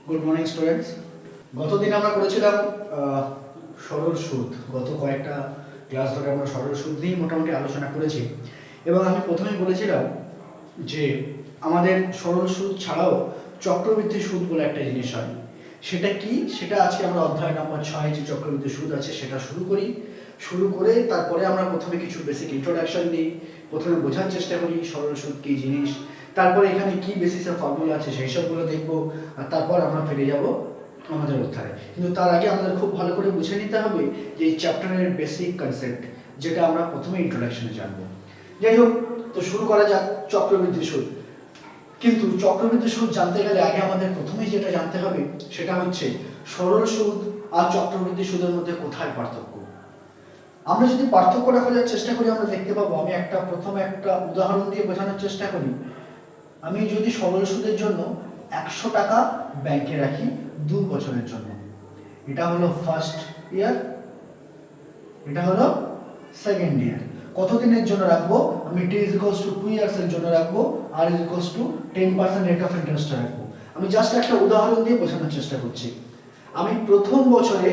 Good morning students. গতদিন আমরা করেছিলাম সরল সুদ। গত কয়েকটা ক্লাস ধরে আমরা সরল সুদ নিয়ে মোটামুটি আলোচনা করেছি এবং আমি প্রথমেই বলেছিলাম যে আমাদের সরল সুদ ছাড়াও চক্রবৃদ্ধি সুদ বলে একটা জিনিস হয়। সেটা কি, সেটা আজকে আমরা অধ্যায় নম্বর 6 যে চক্রবৃদ্ধি সুদ আছে সেটা শুরু করে তারপরে আমরা প্রথমে কিছু বেসিক ইন্ট্রোডাকশন দিই, প্রথমে বোঝার চেষ্টা করি সরল সুদ কী জিনিস, তারপরে এখানে কি বেসিসের ফর্মুলা আছে সেই সবগুলো দেখবো, আর তারপর আমরা ফিরে যাব আমাদের অধ্যায়ে। কিন্তু তার আগে আমাদের খুব ভালো করে বুঝে নিতে হবে যে এই চ্যাপ্টারের বেসিক কনসেপ্ট, যেটা আমরা প্রথমে ইন্ট্রোডাকশনে জানবো। যাই হোক, তো শুরু করা যাক চক্রবৃদ্ধি সুদ। কিন্তু চক্রবৃদ্ধি সুদ জানতে গেলে আগে আমাদের প্রথমেই যেটা জানতে হবে সেটা হচ্ছে সরল সুদ আর চক্রবৃদ্ধি সুদের মধ্যে কোথায় পার্থক্য। আমরা যদি পার্থক্যটা খোঁজার চেষ্টা করি আমরা দেখতে পাবো, আমি প্রথমে একটা উদাহরণ দিয়ে বোঝানোর চেষ্টা করি। আমি যদি সরল সুদের জন্য 100 টাকা ব্যাংকে রাখি 2 বছরের জন্য, এটা হলো ফার্স্ট ইয়ার, এটা হলো সেকেন্ড ইয়ার। কতদিনের জন্য রাখবো? আমি t = 2 ইয়ার্স এর জন্য রাখবো, r = 10% রেট অফ ইন্টারেস্ট রাখবো। আমি জাস্ট একটা উদাহরণ দিয়ে বোঝানোর চেষ্টা করছি। আমি প্রথম বছরে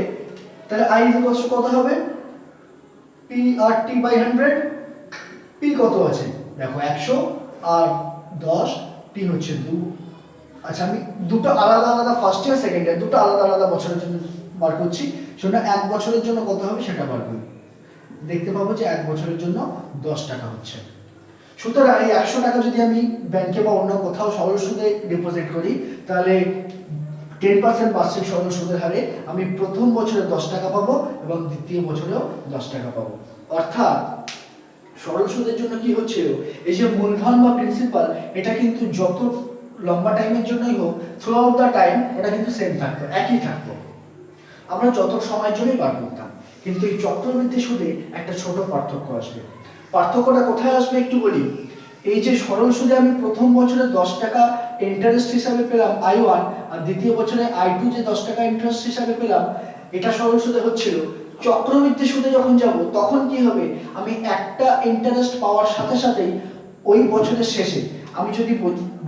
তাহলে i = কত হবে? p/t/100। p কত আছে দেখো 100 আর 10, t হচ্ছে 2। আচ্ছা, আমি দুটো আলাদা আলাদা ফার্স্ট ইয়ার সেকেন্ড ইয়ার দুটো আলাদা আলাদা বছরের জন্য বার করছি, সেটা 1 বছরের জন্য কত হবে সেটা বার করি। দেখতে পাবো যে 1 বছরের জন্য 10 টাকা হচ্ছে। সুতরাং এই 100 টাকা যদি আমি ব্যাংকে বা অন্য কোথাও সরল সুদে ডিপোজিট করি, তাহলে 10% বার্ষিক সরল সুদের হারে আমি প্রথম বছরে 10 টাকা পাবো এবং দ্বিতীয় বছরেও 10 টাকা পাবো। অর্থাৎ সরল সুদের জন্য কি হচ্ছিল, এই যে মূলধন বা প্রিন্সিপাল, এটা কিন্তু যত লম্বা টাইমের জন্যই হোক, থ্রু আউট দ্য টাইম এটা কিন্তু সেম থাকতো, একই থাকতো, আমরা যত সময়ের জন্যই বার করতাম। কিন্তু এই চক্রবৃদ্ধি সুদে একটা ছোট পার্থক্য আসবে। পার্থক্যটা কোথায় আসবে একটু বলি। এই যে সরল সুদে আমি প্রথম বছরে 10 টাকা ইন্টারেস্ট হিসাবে পেলাম I1, আর দ্বিতীয় বছরে I2 যে 10 টাকা ইন্টারেস্ট হিসাবে পেলাম, এটা সরল সুদে হচ্ছিল। চক্রবৃদ্ধি সুদে যখন যাব তখন কি হবে, আমি একটা ইন্টারেস্ট পাওয়ার সাথে সাথেই ওই বছরের শেষে আমি যদি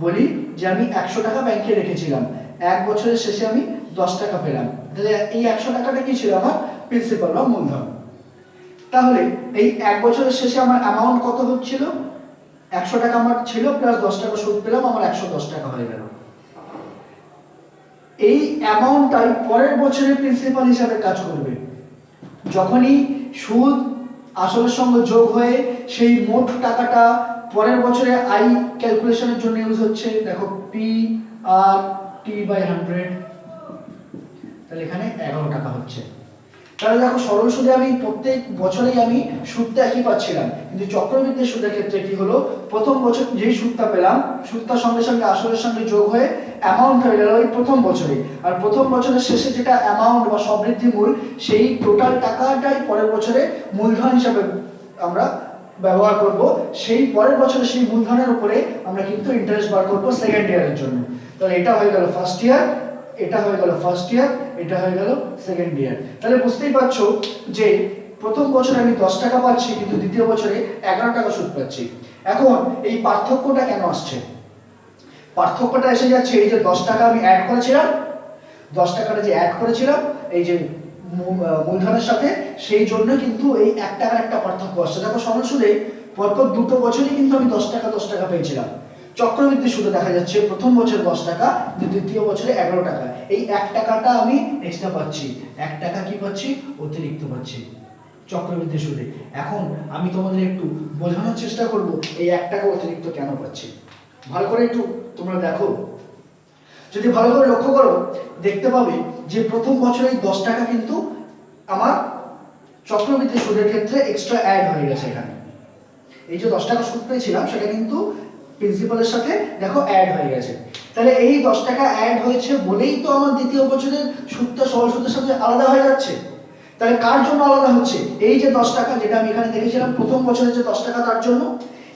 বলি যে আমি 100 টাকা ব্যাংকে রেখেছিলাম, 1 বছরের শেষে আমি 10 টাকা পেলাম, তাহলে এই 100 টাকাটা কি ছিল? আমার প্রিন্সিপাল বা মূলধন। তাহলে এই 1 বছরের শেষে আমার অ্যামাউন্ট কত হচ্ছিল? 100 টাকা আমার ছিল, প্লাস 10 টাকা সুদ পেলাম, আমার 110 টাকা হয়ে গেল। এই অ্যামাউন্টটাই পরের বছরে প্রিন্সিপাল হিসাবে কাজ করবে। যখনই সুদ আসলের সঙ্গে যোগ হয়ে সেই মোট টাকাটা পরের বছরে আই ক্যালকুলেশনের জন্য ইউজ হচ্ছে, দেখো p/t/100, তাহলে এখানে 11 টাকা হচ্ছে। তাহলে দেখো সরল সুদে আমি প্রত্যেক বছরেই আমি সুদটা একই পাচ্ছিলাম, কিন্তু চক্রবৃদ্ধি সুদের ক্ষেত্রে কি হলো, প্রথম বছর যেই সুদটা পেলাম, সুদটা সঙ্গে সঙ্গে আসলের সঙ্গে যোগ হয়ে অ্যামাউন্ট হয়ে গেল ওই প্রথম বছরে, আর প্রথম বছরের শেষে যেটা অ্যামাউন্ট বা সবৃদ্ধি মূল, সেই টোটাল টাকাটাই পরের বছরে মূলধন হিসাবে আমরা ব্যবহার করব। সেই পরের বছরে সেই মূলধনের উপরে আমরা কিন্তু ইন্টারেস্ট বার করব সেকেন্ড ইয়ারের জন্য। তাহলে এটা হয়ে গেল ফার্স্ট ইয়ার, এটা হয়ে গেল ফার্স্ট ইয়ার, এটা হয়ে গেল সেকেন্ড ইয়ার। তাহলে বুঝতেই পারছো যে প্রথম বছরে আমি 10 টাকা পাচ্ছি, কিন্তু দ্বিতীয় বছরে 11 টাকা সুদ পাচ্ছি। এখন এই পার্থক্যটা কেন আসছে? পার্থক্যটা এসে যাচ্ছে এই যে 10 টাকা আমি অ্যাড করেছিলাম, 10 টাকাটা যে অ্যাড করেছিলাম এই যে মূলধনের সাথে, সেই জন্য কিন্তু এই 1 টাকার একটা পার্থক্য আসছে। দেখো সরল সুদে পরপর দুটো বছরই কিন্তু আমি 10 টাকা পেয়েছিলাম। চক্রবৃদ্ধি সুদে দেখা যাচ্ছে প্রথম বছর 10 টাকা, দ্বিতীয় বছরে 11 টাকা। এই 1 টাকাটা আমি এক্সট্রা পাচ্ছি, 1 টাকা কি পাচ্ছি? অতিরিক্ত পাচ্ছি চক্রবৃদ্ধি সুদে। এখন আমি তোমাদের একটু বোঝানোর চেষ্টা করব এই 1 টাকা অতিরিক্ত কেন পাচ্ছি। ভালো করে একটু তোমরা দেখো, যদি ভালো করে লক্ষ্য করো দেখতে পাবে যে প্রথম বছরে 10 টাকা কিন্তু আমার চক্রবৃদ্ধি সুদের ক্ষেত্রে এক্সট্রা অ্যাড হয়ে গেছে। এখানে এই যে 10 টাকা সুদ পেয়েছিলাম সেটা কিন্তু প্রিন্সিপালের সাথে দেখো অ্যাড হয়ে গেছে। তাহলে এই 10 টাকা অ্যাড হয়েছে বলেই তো আমার দ্বিতীয় বছরের সুদটা সরল সুদের সাথে আলাদা হয়ে যাচ্ছে। তাহলে কার জন্য আলাদা হচ্ছে? এই যে 10 টাকা যেটা আমি এখানে দেখেছিলাম প্রথম বছরে যে 10 টাকা, তার জন্য।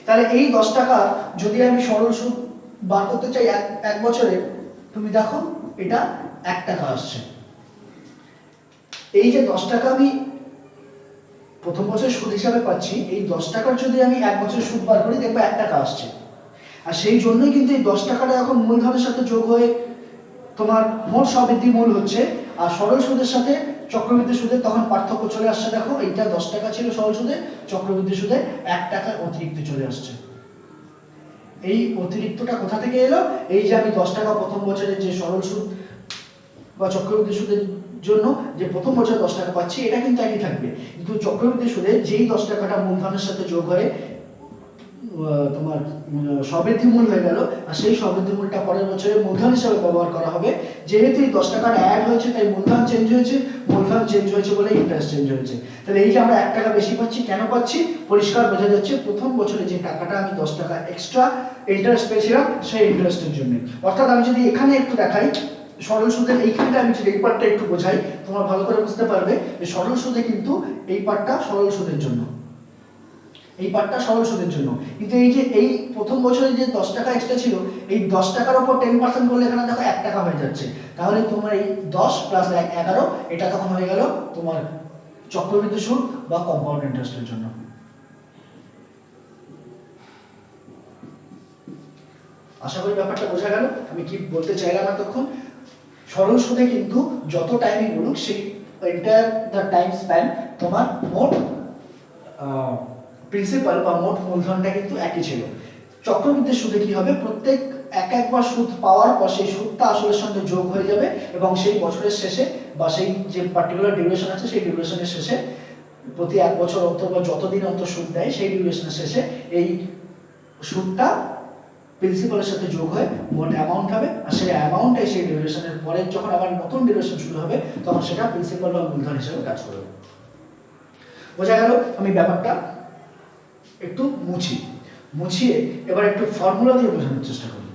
তাহলে এই 10 টাকা যদি আমি সরল সুদ বার করতে চাই এক বছরে, তুমি দেখো এটা 1 টাকা আসছে। এই যে 10 টাকা আমি প্রথম বছর সুদ হিসাবে পাচ্ছি, এই 10 টাকার যদি আমি 1 বছর সুদ বার করি দেখবো 1 টাকা আসছে। আর সেই জন্যই কিন্তু এই 10 টাকাটা এখন মূলধনের সাথে যোগ হয়ে তোমার মোট সবৃদ্ধি মূল হচ্ছে, আর সরল সুদের সাথে চক্রবৃদ্ধি সুদের তখন পার্থক্য চলে আসছে। দেখো এইটা 10 টাকা ছিল সরল সুদে, চক্রবৃদ্ধি সুদে 1 টাকার অতিরিক্ত চলে আসছে। এই অতিরিক্তটা কোথা থেকে এলো? এই যে আমি 10 টাকা প্রথম বছরে যে সরল সুদ বা চক্রবৃদ্ধি সুদের জন্য যে প্রথম বছরে 10 টাকা পাচ্ছি, এটা কিন্তু একই থাকবে, কিন্তু চক্রবৃদ্ধি সুদে যেই 10 টাকাটা মূলধনের সাথে যোগ হয়ে তোমার সবৃদ্ধি মূল হয়ে গেল, আর সেই সবৃদ্ধি মূলটা পরের বছরে মূলধন হিসেবে ব্যবহার করা হবে। যেহেতু এই 10 টাকাটা অ্যাড হয়েছে তাই মূলধন চেঞ্জ হয়েছে, মূলধন চেঞ্জ হয়েছে বলে ইন্টারেস্ট চেঞ্জ হয়েছে। তাহলে এই যে আমরা 1 টাকা বেশি পাচ্ছি, কেন পাচ্ছি? পরিষ্কার বোঝা যাচ্ছে প্রথম বছরে যে টাকাটা আমি 10 টাকা এক্সট্রা ইন্টারেস্ট পেয়েছিলাম সেই ইন্টারেস্টের জন্য। অর্থাৎ আমি যদি এখানে একটু দেখাই সরল সুদের এইখানটা, আমি যদি এই পার্টটা একটু বোঝাই তোমরা ভালো করে বুঝতে পারবে যে সরল সুদে কিন্তু এই পার্টটা সরল সুদের জন্য, এই পার্টটা সরল সুদের জন্য। কিন্তু এই যে এই প্রথম বছরে যে 10 টাকা এক্সট্রা ছিল, এই 10 টাকার উপর 10% করলে এখানে দেখো 1 টাকা হয়ে যাচ্ছে। তাহলে তোমার এই 10 প্লাস 11 এটা তখন হয়ে গেল তোমার চক্রবৃদ্ধি সুদ বা কম্পাউন্ড ইন্টারেস্টের জন্য। আশা করি ব্যাপারটা বোঝা গেল আমি কি বলতে চাইলাম এতক্ষণ। সরল সুদে কিন্তু যত টাইমই বলুক সেই এন্টায়ার দ্য টাইম স্প্যান তোমার মোট প্রিন্সিপাল বা মোট মূলধনটা কিন্তু একই ছিল। চক্রবৃদ্ধি সুদে কি হবে? প্রত্যেক একবার সুদ পাওয়ার পর সেই সুদটা আসলের সঙ্গে যোগ হয়ে যাবে এবং সেই বছরের শেষে বা সেই যে পার্টিকুলার ডিউরেশন আছে সেই ডিউরেশনের শেষে প্রতি 1 বছর অন্তর বা যতদিন অন্তর সুদ দেয় সেই ডিউরেশনের শেষে এই সুদটা প্রিন্সিপালের সাথে যোগ হয়ে মোট অ্যামাউন্ট হবে, আর সেই অ্যামাউন্টটাই সেই ডিউরেশনের পরে যখন আবার নতুন ডিউরেশন শুরু হবে তখন সেটা প্রিন্সিপাল বা মূলধন হিসেবে কাজ করবে। বোঝা গেল? আমি ব্যাপারটা একটু মুছিয়ে এবার একটু ফর্মুলা দিয়ে বোঝানোর চেষ্টা করি।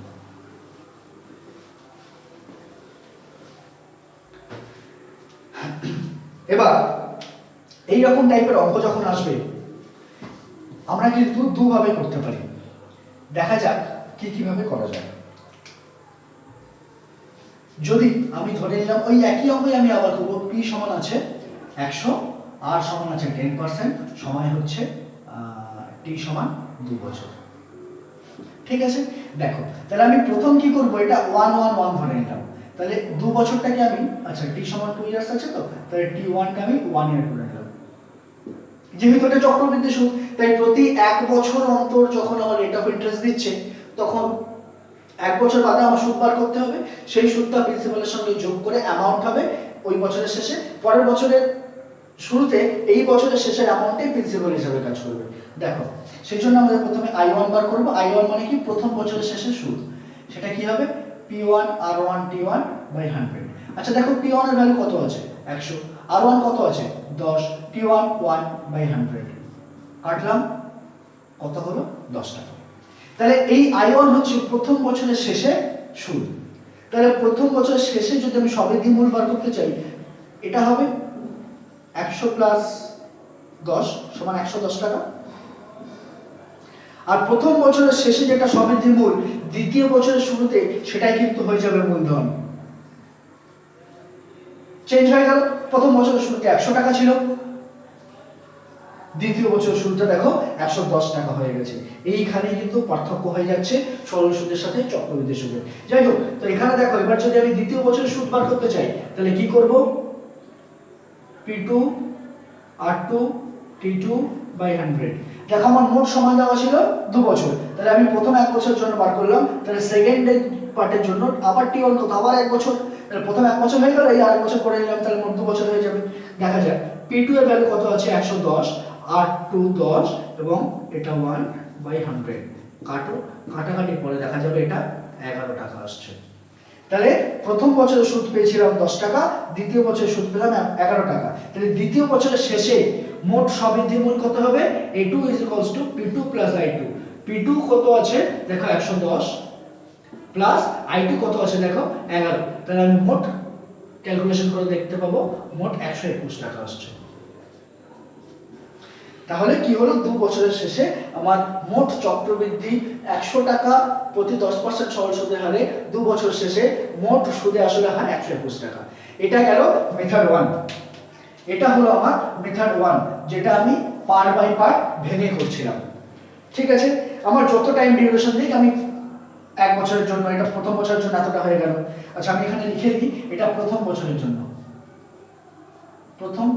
এবার এই রকম টাইপের অঙ্ক যখন আসবে আমরা কিন্তু দুভাবে করতে পারি। দেখা যাক কিভাবে করা যায়। যদি আমি ধরে নিলাম ওই একই অঙ্কই আমি আবার করবো, p সমান আছে 100, r সমান আছে 10%, সময় হচ্ছে t সমান 2 বছর। ঠিক আছে, দেখো তাহলে আমি প্রথম কি করব, এটা 1 ধরে নিলাম। তাহলে 2 বছরটাকে আমি, আচ্ছা t সমান 2 ইয়ার্স আছে তো, তাহলে t1 কে আমি 1 ইয়ার করে নিলাম। যেহেতু এটা চক্রবৃদ্ধি সুদ তাই প্রতি 1 বছর অন্তর যখন আমার রেট অফ ইন্টারেস্ট দিচ্ছে তখন 1 বছর বাদে আমার সুদ বার করতে হবে। সেই সুদটা প্রিন্সিপালের সঙ্গে যোগ করে অ্যামাউন্ট হবে ওই বছরের শেষে। পরের বছরের শুরুতে এই বছরের শেষের অ্যামাউন্টে প্রিন্সিপাল হিসেবে কাজ করবে। দেখো সেই জন্য আমাদের প্রথমে I1 বার করব। I1 মানে কি? প্রথম বছরের শেষে সুদ। সেটা কি হবে? P1 R1 T1 by 100। আচ্ছা দেখো P1 এর ভ্যালু কত আছে? 100। R1 কত আছে? 10। T1 1 বাই 100 কাটলাম, কত হলো? 10 টাকা। তাহলে এই I1 হচ্ছে প্রথম বছরের শেষে সুদ। তাহলে প্রথম বছরের শেষে যদি আমি সবৃদ্ধি মূল বার করতে চাই, এটা হবে 100 প্লাস 10 সমান 110 টাকা। আর প্রথম বছরের শেষে যেটা সবৃদ্ধি মূল, দ্বিতীয় বছরের শুরুতে সেটাই কিন্তু হয়ে যাবে মূলধন। চেঞ্জ হয়ে গেল। প্রথম বছরের শুরুতে 100 টাকা ছিল, দ্বিতীয় বছরের শুরুতে দেখো 110 টাকা হয়ে গেছে। এইখানে কিন্তু পার্থক্য হয়ে যাচ্ছে সরল সুদের সাথে চক্রবৃদ্ধি সুদের। যাই হোক, তো এখানে দেখো এবার যদি আমি দ্বিতীয় বছরের সুদ বার করতে চাই তাহলে কি করব? P2 R2 T2 by 100। দেখো আমার মোট সময় দেওয়া ছিল 2 বছর, তাহলে আমি প্রথম 1 বছরের জন্য বার করলাম। তাহলে সেকেন্ড পার্টের জন্য আবার T1 কত? আবার 1 বছর। তাহলে প্রথম 1 বছর হয়ে গেল, এই আরেক বছর করে নিলাম, তাহলে মোট 2 বছর হয়ে যাবে। দেখা যাক P2 এর ভ্যালু কত আছে? 110, R2 10 এবং এটা 1 বাই 100। কাটাকাটির পরে দেখা যাবে এটা 11 টাকা আসছে। তাহলে প্রথম বছরের সুদ পেয়েছিলাম 10 টাকা, দ্বিতীয় বছরের সুদ পেলাম 11 টাকা। তাহলে দ্বিতীয় বছরের শেষে মোট সবৃদ্ধি মূল কত হবে? A2 P2 I2। P2 কত আছে দেখো 110 প্লাস I2 কত আছে দেখো 11। তাহলে আমি মোট ক্যালকুলেশন করে দেখতে পাবো মোট 121 টাকা আসছে। তাহলে কি হলো? 2 বছরের শেষে আমার মোট চক্রবৃদ্ধি 100 টাকা প্রতি 10% সরল সুদের হারে 2 বছর শেষে মোট সুদে আসলে হার 121 টাকা। এটা গেল মেথড 1। এটা হলো আমার মেথড 1, যেটা আমি পার্ট বাই পার্ট ভেঙে করছিলাম। ঠিক আছে, আমার যত টাইম ডিউরেশন দিক আমি এক বছরের জন্য, এটা প্রথম বছরের জন্য এতটা হয়ে গেল। আচ্ছা আমি এখানে লিখে দিই এটা প্রথম বছরের জন্য, প্রথম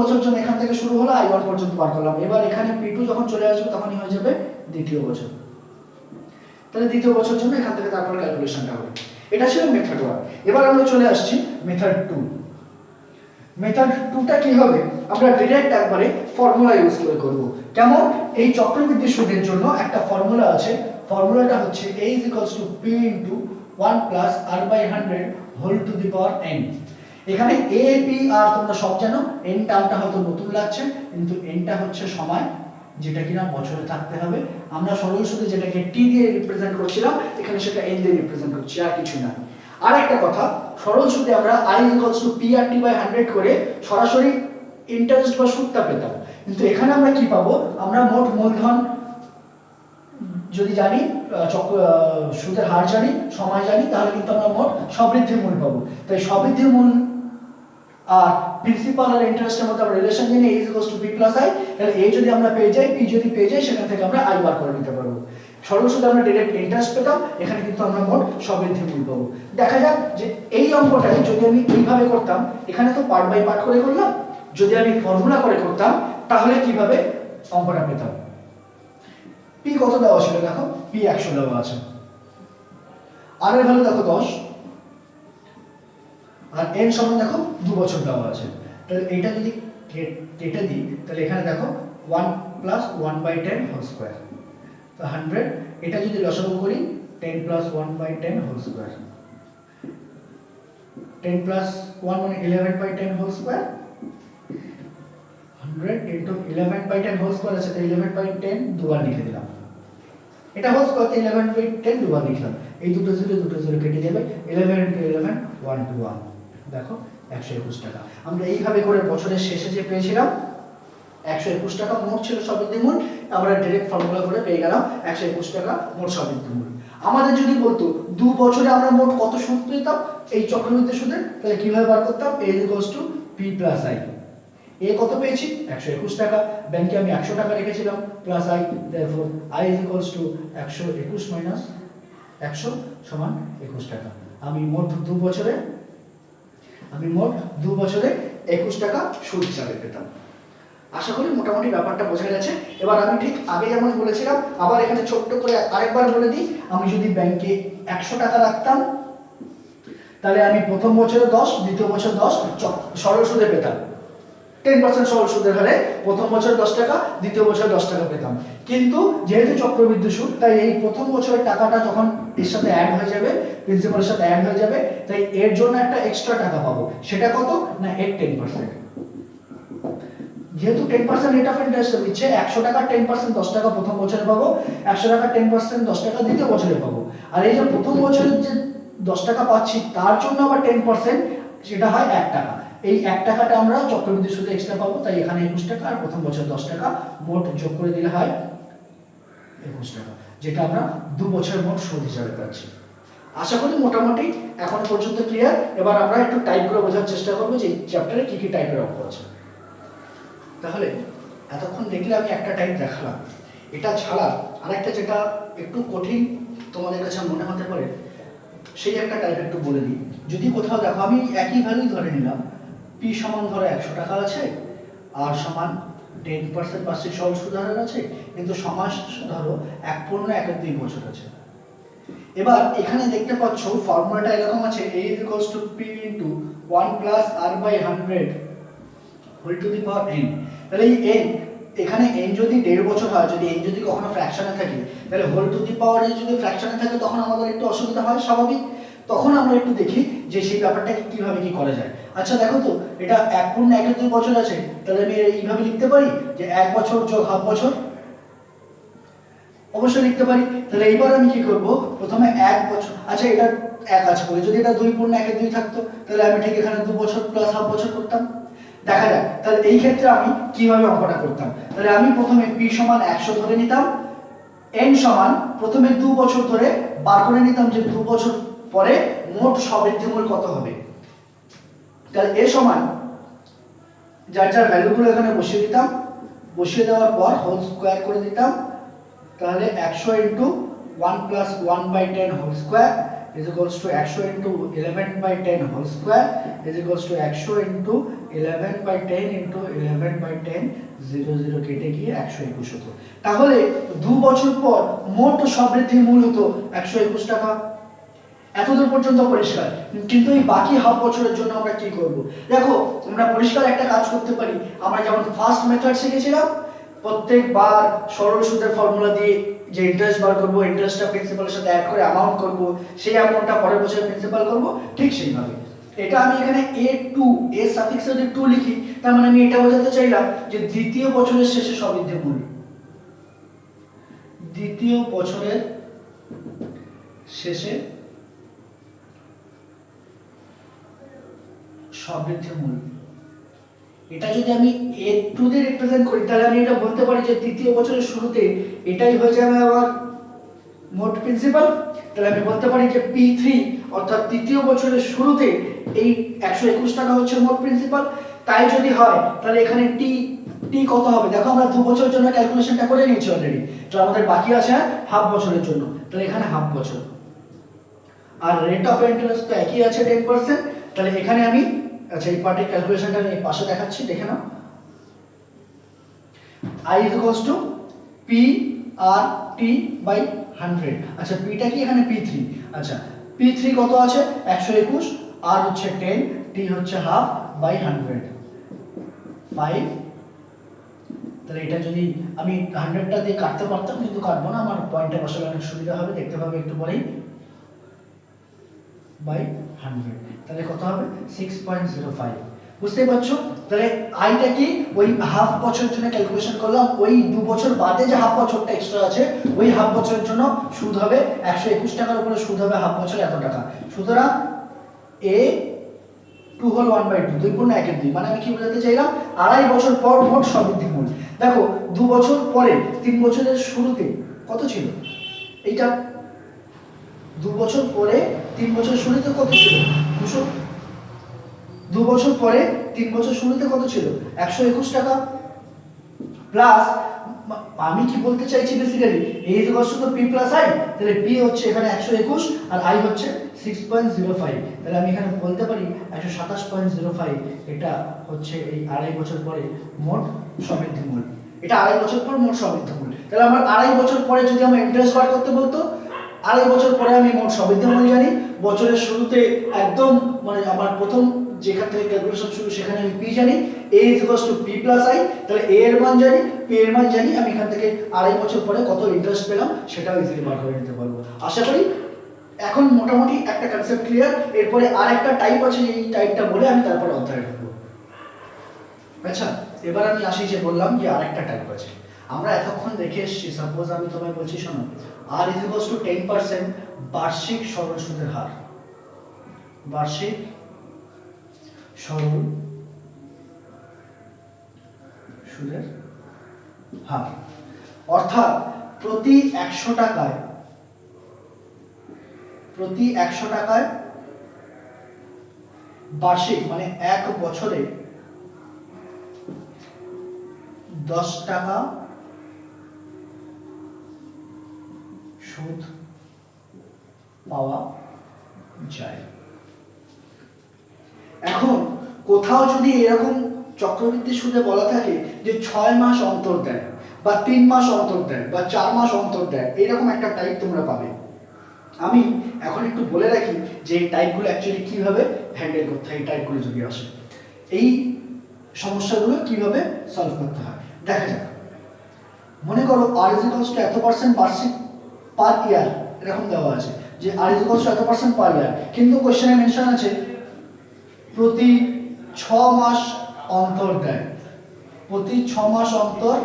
বছরের জন্য এখান থেকে শুরু হলো I1 পর্যন্ত বার করলাম। এবার এখানে P2 যখন চলে আসবে তখনই হয়ে যাবে দ্বিতীয় বছর। তাহলে দ্বিতীয় বছরের জন্য এখান থেকে তারপর ক্যালকুলেশনটা হবে। এটা ছিল মেথড 1। এবার আমরা চলে আসছি মেথড 2। মেথড 2টা কি হবে, আমরা ডাইরেক্ট একবারে ফর্মুলা ইউজ করে করব। কেমন, এই চক্রবৃদ্ধি সুদের জন্য একটা ফর্মুলা আছে, ফর্মুলাটা হচ্ছে a p * 1 + r/100 whole to the power n। এখানে a p r তোমরা সব জানো, n টার্মটা হয়তো নতুন লাগছে, কিন্তু n টা হচ্ছে সময়, যেটা কিনা বছরে থাকতে হবে। আমরা সরল সুদে যেটাকে t দিয়ে রিপ্রেজেন্ট করছিলাম, এখানে সেটা n দিয়ে রিপ্রেজেন্ট করছি, আর কিছু না। আর একটা কথা, সরল সুদে আমরা i p r t/100 করে সরাসরি ইন্টারেস্ট বা সুদটা পেতাম, কিন্তু এখানে আমরা কি পাবো, আমরা মোট মূলধন যদি জানি, সুদের হার জানি, সময় জানি, তাহলে কিন্তু আমরা মোট সবৃদ্ধির মূল পাবো। তাই সবৃদ্ধির মূল আর প্রিন্সিপাল আর ইন্টারেস্টের মধ্যে আমরা রিলেশন জানি, a p + i। তাহলে a যদি আমরা পেয়ে যাই, p যদি পেয়ে যাই, সেখান থেকে আমরা i বার করে নিতে পারবো। সরল সুদে আমরা ডাইরেক্ট ইন্টারেস্ট পেতাম, এখানে কিন্তু আমরা মোট সবৃদ্ধির মূল পাবো। দেখা যাক যে এই অঙ্কটাই যদি আমি এইভাবে করতাম, এখানে তো পার্ট বাই পার্ট করে করলাম, যদি আমি ফর্মুলা করে করতাম তাহলে কিভাবে অঙ্কটা পেতাম। p কত দেওয়া ছিল, দেখো p 100 দেওয়া আছে, r এর ভ্যালু দেখো 10, আর n সমান দেখো 2 বছর দেওয়া আছে। তাহলে এটা যদি কেটে দিই, তাহলে এখানে দেখো 1 + 1/10 হোল স্কয়ার, তো 100। এটা যদি লসাগু করি 10 + 1/10 হোল স্কয়ার, 10 + 1 মানে 11/10 হোল স্কয়ার, 100 * 11/10 হোল স্কয়ার আছে, তাই 11/10 দুবার লিখে দিলাম। এটা হোল স্কয়ার 11/10 দুবার লিখলাম, এই দুটো জিরো কেটে যাবে, 11 * 11 1 to 1, দেখো 121 টাকা। আমরা এইভাবে করে বছরের শেষে যে পেয়েছিলাম 121 টাকা মোট ছিল সবৃদ্ধি মূল, আমরা ডাইরেক্ট ফর্মুলা করে পেয়ে গেলাম 121 টাকা মোট সবৃদ্ধি মূল। আমাদের যদি বলতো 2 বছরে আমরা মোট কত সুদ পেতাম এই চক্রবৃদ্ধি সুদের, তাহলে কিভাবে বার করতাম, a p + i। a কত পেয়েছি, 121 টাকা, ব্যাংকে আমি 100 টাকা রেখেছিলাম, প্লাস i, therefore i = 121 - 100 = 21 টাকা। আমি মোট 2 বছরে 21 টাকা সুদ হিসাবে পেতাম। আশা করি মোটামুটি ব্যাপারটা বোঝা গেছে। এবার আমি ঠিক আগে যেমন বলেছিলাম, আবার এখানে ছোট্ট করে আরেকবার বলে দিই, আমি যদি ব্যাংকে 100 টাকা রাখতাম, তাহলে আমি প্রথম বছরে 10, দ্বিতীয় বছর 10 সরল সুদে পেতাম। 10% সরল সুদের হারে প্রথম বছর 10 টাকা, দ্বিতীয় বছর 10 টাকা পেতাম। কিন্তু যেহেতু চক্রবৃদ্ধি সুদ, তাই এই প্রথম বছরের টাকাটা যখন এর সাথে অ্যাড হয়ে যাবে, প্রিন্সিপালের সাথে অ্যাড হয়ে যাবে, তাই এর জন্য একটা এক্সট্রা টাকা পাবো। সেটা কত না, এর 10%। যেহেতু 10% রেট অফ ইন্টারেস্ট দিচ্ছে, 100 টাকা 10% 10 টাকা প্রথম বছরে পাবো, 100 টাকা 10% 10 টাকা দ্বিতীয় বছরে পাবো। আর এই যে প্রথম বছরে যে 10 টাকা পাচ্ছি, তার জন্য আবার 10%, সেটা হয় 1 টাকা। এই 1 টাকাটা আমরা চক্রবৃদ্ধি সুদে এক্সট্রা পাবো, তাই এখানে 21 টাকা আর প্রথম বছর 10 টাকা, মোট যোগ করে দিলে হয় 21 টাকা, যেটা আমরা 2 বছরের মোট সুদ হিসাবে পাচ্ছি। আশা করি মোটামুটি এখন পর্যন্ত ক্লিয়ার। এবার আমরা একটু টাইপ করে বোঝার চেষ্টা করবো যে এই চ্যাপ্টারে কি কি টাইপের অঙ্ক আছে। তাহলে এতক্ষণ দেখলে আমি একটা টাইপ দেখালাম, এটা ছাড়া আরেকটা যেটা একটু কঠিন তোমাদের কাছে মনে হতে পারে, সেই একটা টাইপ একটু বলে দিই। যদি কোথাও দেখো, আমি একই ভ্যালুই ধরে নিলাম, p সমান ধরো 100 টাকা আছে, আর সমান 10% বার্ষিক সরল সুদ হার আছে, কিন্তু সমাস ধরো 1.12 বছর আছে। এবার এখানে দেখতে পাচ্ছ ফর্মুলাটা এরকম আছে, a = p * 1 + r/100 whole to the power n। তাহলে এই n, এখানে n যদি 1.5 বছর হয়, যদি n যদি কখনো ফ্র্যাকশনে থাকে, তাহলে হোল টু দি পাওয়ার যদি ফ্র্যাকশনে থাকে, তখন আমাদের একটু অসুবিধা হয় স্বাভাবিক। তখন আমরা একটু দেখি যে সেই ব্যাপারটাকে কিভাবে কি করা যায়। আচ্ছা দেখো তো, এটা 1.12 বছর আছে, তাহলে আমি এইভাবে লিখতে পারি যে 1 বছর যোগ হাফ বছর, অবশ্যই লিখতে পারি। তাহলে এইবার আমি কি করব, প্রথমে 1 বছর, আচ্ছা এটা 1 আছে বলে, যদি এটা 2.12 থাকতো, তাহলে আমি ঠিক এখানে 2 বছর প্লাস হাফ বছর করতাম। দেখা যাক তাহলে এই ক্ষেত্রে আমি কিভাবে অঙ্কটা করতাম। তাহলে আমি প্রথমে p সমান 100 ধরে নিতাম, n সমান প্রথমে 2 বছর ধরে বার করে নিতাম যে 2 বছর পরে মোট সবৃদ্ধি মূল কত হবে। তাহলে a সমান যার যার ভ্যালুগুলো এখানে বসিয়ে দিতাম, বসিয়ে দেওয়ার পর হোল স্কয়ার করে দিতাম, তাহলে 100 * 1 plus 1 by 10 whole square is equals to 100 into 11 by 10 whole square is equals to 100 into 11 by 10 into 11 by 10 0 কেটে গিয়ে 121 হতো। তাহলে 2 বছর পর মোট সবৃদ্ধি মূল হতো 121 টাকা। এতদূর পর্যন্ত পরিষ্কার। কিন্তু এই বাকি হাফ বছরের জন্য আমরা কি করব? দেখো আমরা পরিষ্কার একটা কাজ করতে পারি। আমরা যেমন ফার্স্ট মেথড শিখেছিলাম, প্রত্যেকবার সরল সুদের ফর্মুলা দিয়ে যে ইন্টারেস্ট বার করব, ইন্টারেস্টটা প্রিন্সিপালের সাথে অ্যাড করে অ্যামাউন্ট করব, সেই অ্যামাউন্টটা পরের বছরে প্রিন্সিপাল করব, ঠিক সেইভাবে এটা আমি এখানে a2 এ সাফিক্সে যদি 2 লিখি, তার মানে আমি এটা বোঝাতে চাইলাম যে দ্বিতীয় বছরের শেষে সবৃদ্ধি মূল, দ্বিতীয় বছরের শেষে সবৃদ্ধি মূল। এটা যদি আমি a2 দিয়ে রিপ্রেজেন্ট করি, তাহলে আমি এটা বলতে পারি যে তৃতীয় বছরের শুরুতে এটাই হয়ে যাবে আমার মোট প্রিন্সিপাল। তাহলে আমি বলতে পারি যে P3 অর্থাৎ তৃতীয় বছরের শুরুতে এই 121 টাকা হচ্ছে মোট প্রিন্সিপাল। তাই যদি হয় তাহলে এখানে টি কত হবে? দেখো আমরা 2 বছরের জন্য ক্যালকুলেশনটা করে নিয়েছি অলরেডি, তো আমাদের বাকি আছে হাফ বছরের জন্য, তাহলে এখানে হাফ বছর। আর রেট অফ ইন্টারেস্ট তো একই আছে 10%, তাহলে এখানে আমি আচ্ছা এই পার্টের ক্যালকুলেশনটা আমি পাশে দেখাচ্ছি, দেখে নাও। I is equals to PRT by 100। আচ্ছা Pটা কি এখানে P3, আচ্ছা P3 কত আছে 121, R হচ্ছে 10, T হচ্ছে হাফ বাই 100 5। তাহলে এটা যদি আমি 100টা দিয়ে কাটতে পারতাম, কিন্তু কাটবো না, আমার পয়েন্টে বসালে অনেক সুবিধা হবে, দেখতে পাবে একটু পরেই, বাই 100। তাহলে কত হবে 6.05। বুঝতে পারছো? তাহলে আইটা কি ওই হাফ বছরের জন্য ক্যালকুলেশন করলাম, ওই 2 বছর বাদে যে হাফ বছরটা এক্সট্রা আছে ওই হাফ বছরের জন্য সুদ হবে 121 টাকার উপরে সুদ হবে হাফ বছরে এত টাকা। সুতরাং a2 হল 1/2, 2 গুণ 1 এর 2, মানে আমি কি বোঝাতে চাইলাম, আড়াই বছর পর মোট সবৃদ্ধি মূল। দেখো 2 বছর পরে 3 বছরের শুরুতে কত ছিল এইটা, 2 বছর পরে 3 বছর শুরুতে কত ছিল 200। 2 বছর পরে 3 বছর শুরুতে কত ছিল 121 টাকা, প্লাস আমি কি বলতে চাইছি basically a is equals two p plus i, তাহলে p হচ্ছে এখানে 121 আর i হচ্ছে 6.05, তাহলে আমি এখানে বলতে পারি 127.05। এটা হচ্ছে এই আড়াই বছর পরে মোট সবৃদ্ধি মূল, এটা আড়াই বছর পর মোট সবৃদ্ধি মূল। তাহলে আমার আড়াই বছর পরে যদি আমার ইন্টারেস্ট বার করতে বলতো, আড়াই বছর পরে আমি মোট সবৃদ্ধি মূল জানি, বছরের শুরুতে একদম মানে আমার প্রথম যেখান থেকে ক্যালকুলেশন শুরু সেখানে আমি p জানি, a is equals to p plus i, তাহলে a এর মান জানি, p এর মান জানি, আমি এখান থেকে আড়াই বছর পরে কত ইন্টারেস্ট পেলাম সেটাও ইজিলি বার করে নিতে পারবো। আশা করি এখন মোটামুটি একটা কনসেপ্ট ক্লিয়ার। এরপরে আরেকটা টাইপ আছে, এই টাইপটা বলে আমি তারপরে অধ্যায়ে ঢুকবো। আচ্ছা এবার আমি আসি যে বললাম যে আরেকটা টাইপ আছে, আমরা এতক্ষণ দেখে এসেছি, সাপোজ আমি তোমায় বলছি শোনো, r is equals to 10% বার্ষিক সরল সুদের হার, বার্ষিক সরল সুদের হার, অর্থাৎ প্রতি 100 টাকায় বার্ষিক মানে এক বছরে 10 টাকা সুদ পাওয়া যায়। এখন কোথাও যদি এরকম চক্রবৃদ্ধি সুদে বলা থাকে যে 6 মাস অন্তর দেয় বা 3 মাস অন্তর দেয় বা 4 মাস অন্তর দেয়, এরকম একটা টাইপ তোমরা পাবে। আমি এখন একটু বলে রাখি যে এই টাইপগুলো অ্যাকচুয়ালি কিভাবে হ্যান্ডেল করতে হয়, এই টাইপগুলো যদি আসে এই সমস্যাগুলো কিভাবে সলভ করতে হয় দেখা যাক। মনে করো r is equals to এত % বার্ষিক পার ইয়ার, এরকম দেওয়া আছে যে r is equals to এত % পার ইয়ার, কিন্তু কোশ্চেনে মেনশন আছে প্রতি 6 মাস অন্তর দেয়, প্রতি 6 মাস অন্তর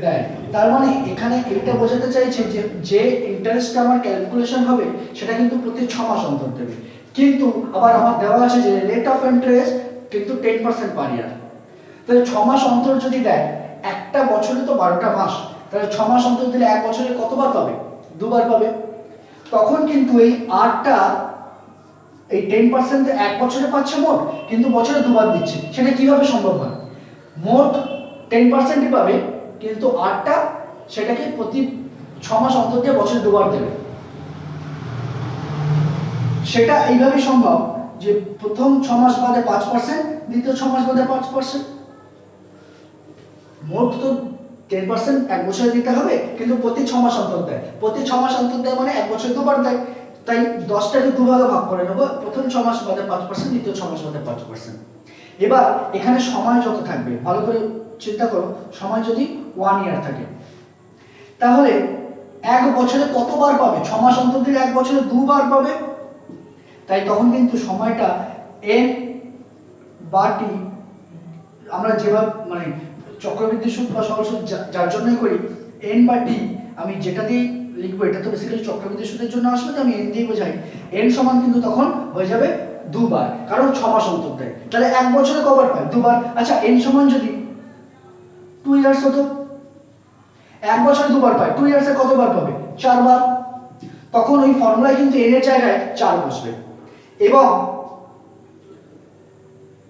দেয়। তার মানে এখানে এটা বোঝাতে চাইছে যে যে ইন্টারেস্টটা আমার ক্যালকুলেশন হবে সেটা কিন্তু প্রতি 6 মাস অন্তর দেবে, কিন্তু আবার আমার দেওয়া আছে যে রেট অফ ইন্টারেস্ট কিন্তু 10% পার ইয়ার। তাহলে 6 মাস অন্তর যদি দেয়, একটা বছরে তো 12টা মাস, তাহলে 6 মাস অন্তর দিলে এক বছরে কতবার পাবে, দুবার পাবে। তখন কিন্তু এই আরটা এই 10% এক বছরে পাচ্ছে মোট, কিন্তু বছরে দুবার দিচ্ছে, সেটা কিভাবে সম্ভব হয়? মোট 10%ই পাবে, কিন্তু আরটা সেটাকে প্রতি 6 মাস অন্তর দিয়ে বছরে দুবার দেবে। সেটা এইভাবেই সম্ভব যে প্রথম 6 মাস বাদে 5%, দ্বিতীয় 6 মাস বাদে 5%, মোট তো 10% এক বছরে দিতে হবে, কিন্তু প্রতি 6 মাস অন্তর দেয়। প্রতি 6 মাস অন্তর দেয় মানে এক বছরে দুবার দেয়। তাই 10টাকে দুভাগে ভাগ করে নেব, প্রথম 6 মাস বাদে 5%, দ্বিতীয় 6 মাস বাদে 5%। এবার এখানে সময় যত থাকবে, ভালো করে চিন্তা করো, সময় যদি 1 ইয়ার থাকে, তাহলে এক বছরে কতবার পাবে? 6 মাস অন্তর দিলে এক বছরে দুবার পাবে। তাই তখন কিন্তু সময়টা n বা t, আমরা যেভাবে মানে চক্রবৃদ্ধি সুদ বা সরল সুদ যার জন্যই করি, n বা t আমি যেটা দিয়ে লিখবো এটা তো বেসিক্যালি চক্রবৃদ্ধি সুদের জন্য আসবে, তো আমি n দিয়ে বোঝাই। n সমান কিন্তু তখন হয়ে যাবে দুবার, কারণ 6 মাস অন্তর দেয়। তাহলে এক বছরে কবার পায়? দুবার। আচ্ছা, n সমান যদি 2 ইয়ার্স হতো, এক বছরে দুবার পায়, 2 ইয়ার্সে কতবার পাবে? 4 বার। তখন ওই ফর্মুলায় কিন্তু n এর জায়গায় 4 বসবে, এবং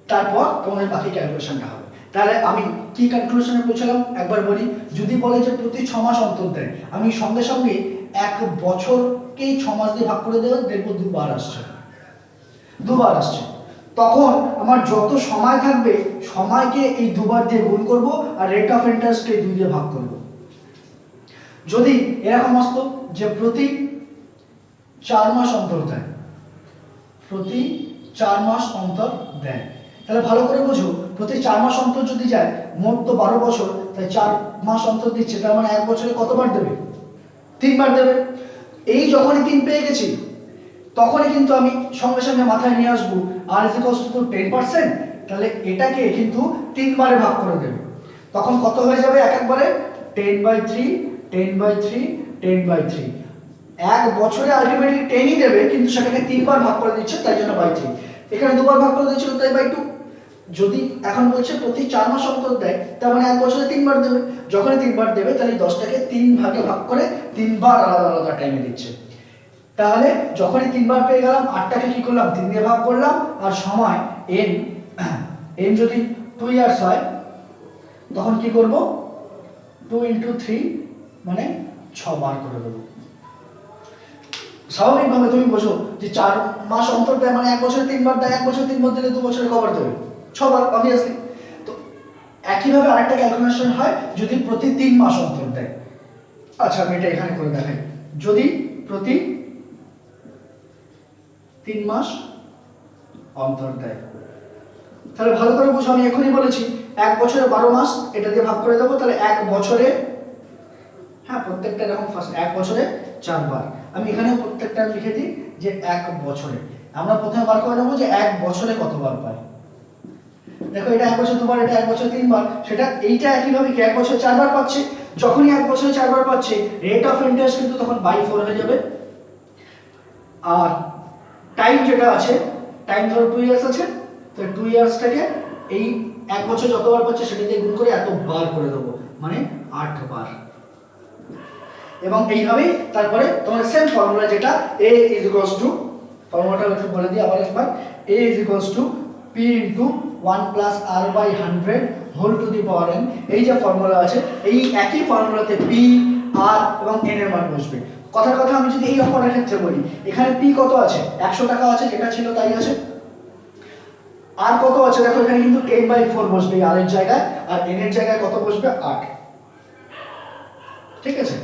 তারপর তোমাদের বাকি ক্যালকুলেশনটা হবে। তাহলে আমি কি ক্যালকুলেশনে পৌঁছালাম একবার বলি। যদি বলে যে প্রতি 6 মাস অন্তর দেয়, আমি সঙ্গে সঙ্গে এক বছরকেই 6 মাস দিয়ে ভাগ করে দেবো, দেখবো দুবার আসছে, দুবার আসছে। তখন আমার যত সময় থাকবে, সময়কে এই দুবার দিয়ে গুণ করব, আর রেট অফ ইন্টারেস্টকে 2 দিয়ে ভাগ করব। যদি এরকম আসতো যে প্রতি 4 মাস অন্তর দেয়, প্রতি 4 মাস অন্তর দেয়, তাহলে ভালো করে বুঝো, প্রতি 4 মাস অন্তর যদি যায়, মোট তো 12 বছর, তাই 4 মাস অন্তর দিচ্ছে, তার মানে এক বছরে কতবার দেবে? 3 বার দেবে। এই যখনই 3 পেয়ে গেছি, তখনই কিন্তু আমি সঙ্গে সঙ্গে মাথায় নিয়ে আসবো r = 10%, তাহলে এটাকে কিন্তু 3 বারে ভাগ করে দেবে। তখন কত হয়ে যাবে? একবারে 10/3, 10/3, 10/3। এক বছরে আলটিমেটলি 10ই দেবে, কিন্তু সেটাকে 3 বার ভাগ করে দিচ্ছে, তাই জন্য বাই 3। এখানে দুবার ভাগ করে দিচ্ছিল, তাই বাই 2। যদি এখন বলছে প্রতি 4 মাস অন্তর দেয়, তার মানে এক বছরে 3 বার দেবে। যখনই 3 বার দেবে, তাহলে 10টাকে 3 ভাগে ভাগ করে 3 বার আলাদা আলাদা টাইমে দিচ্ছে। তাহলে যখনই 3 বার পেয়ে গেলাম, 8টাকে কি করলাম? 3 দিয়ে ভাগ করলাম, আর সময় n যদি 2 ইয়ার্স হয়, তখন কি করব? 2 × 3 মানে 6 বার করে দেবো। স্বাভাবিকভাবে তুমি বোঝো যে 4 মাস অন্তর দেয় মানে এক বছরে 3 বার দেয়, এক বছরে 3 বার দিলে 2 বছরে কবার দেবে? 6 বার, অবভিয়াসলি। তো একইভাবে আরেকটা ক্যালকুলেশন হয় যদি প্রতি 3 মাস অন্তর দেয়। আচ্ছা, আমি এটা এখানে করে দেখাই। যদি প্রতি 3 মাস অন্তর দেয়, তাহলে ভালো করে বুঝো, আমি এখনই বলেছি এক বছরে 12 মাস, এটা দিয়ে ভাগ করে দেবো, তাহলে এক বছরে, হ্যাঁ প্রত্যেকটা এরকম ফার্স্ট এক বছরে 4 বার। আমি এখানে প্রত্যেকটা লিখে দিই যে এক বছরে। আমরা প্রথমে বার করে নেবো যে এক বছরে কতবার পাই। দেখো, এটা এক বছর 2 বার, এটা এক বছর 3 বার, সেটা এইটা একইভাবে কি এক বছর 4 বার পাচ্ছে। যখনই এক বছরে 4 বার পাচ্ছে, রেট অফ ইন্টারেস্ট কিন্তু তখন বাই 4 হয়ে যাবে। আর টাইম যেটা আছে, টাইম ধরো 2 ইয়ার্স আছে, তো 2 ইয়ার্সটাকে এই এক বছর যতবার পাচ্ছে সেটা দিয়ে গুণ করে এত বার করে দেবো, মানে 8 বার। এবং এইভাবেই তারপরে তোমার সেম ফর্মুলা, যেটা a = ফর্মুলাটা একটু বলে দিই আবার একবার, a = p × 1 + r/100 whole to the power n। এই যে ফর্মুলা আছে, এই একই ফর্মুলাতে p, r এবং n এর মান বসবে। কথার কথা আমি যদি এই অঙ্কটার ক্ষেত্রে বলি, এখানে p কত আছে? 100 টাকা আছে, যেটা ছিল তাই আছে। আর কত আছে? দেখো, এখানে কিন্তু 10/4 বসবে r এর জায়গায়, আর n এর জায়গায় কত বসবে? 8। ঠিক আছে,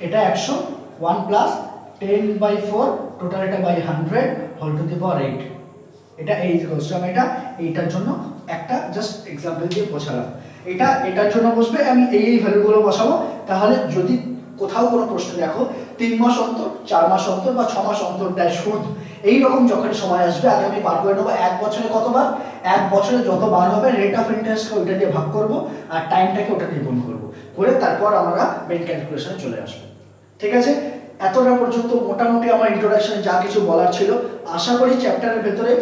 এটা 100, 1 + 10/4, টোটাল এটা বাই 100 হোল টু দি পাওয়ার 8। এটা a = আমি এটা এইটার জন্য একটা জাস্ট एग्जांपल দিয়ে বোঝালাম। এটা এটার জন্য বসবে, আমি এই ভ্যালুগুলো বসাবো। তাহলে যদি কোথাও কোনো প্রশ্ন দেখো 3 মাস অন্তর, 4 মাস অন্তর বা 6 মাস অন্তর দেয় সুদ, এই রকম যখন সময় আসবে, আগে আমি বার করে নেবো এক বছরে কতবার। এক বছরে যতবার হবে রেট অফ ইন্টারেস্টকে ওইটা দিয়ে ভাগ করব, আর টাইমটাকে ওটা দিয়ে গুণ করব, করে তারপর আমরা মেইন ক্যালকুলেশনে চলে আসবো। ঠিক আছে, এতটা পর্যন্ত মোটামুটি আমার ইন্ট্রোডাকশনে যা কিছু বলার ছিল। আশা করি চ্যাপ্টারের ভেতরে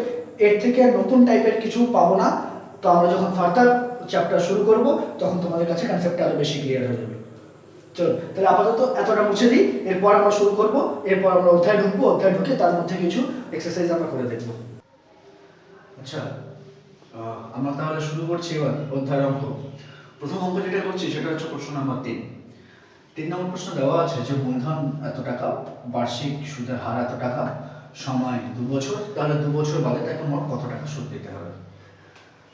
এর থেকে নতুন টাইপের কিছু পাবো না। তো আমরা যখন ফার্দার চ্যাপ্টার শুরু করব, তখন তোমাদের কাছে কনসেপ্টটা আরো বেশি ক্লিয়ার হয়ে যাবে। চলো, তাহলে আপাতত এতটা মুছে দিই, এরপর আমরা শুরু করব। এরপর আমরা অধ্যায় ঢুকবো, অধ্যায় ঢুকে তার মধ্যে কিছু এক্সারসাইজ আমরা করে দেখব। আচ্ছা, আমরা তাহলে শুরু করছি এবার অধ্যায়ের অঙ্ক। প্রথম অঙ্ক যেটা করছি সেটা হচ্ছে প্রশ্ন নাম্বার 3। 3 নম্বর প্রশ্ন দেওয়া আছে যে মূলধন এত টাকা, বার্ষিক সুদের হার এত টাকা, সময় 2 বছর, তাহলে 2 বছর বাদে তাকে মোট কত টাকা সুদ দিতে হবে।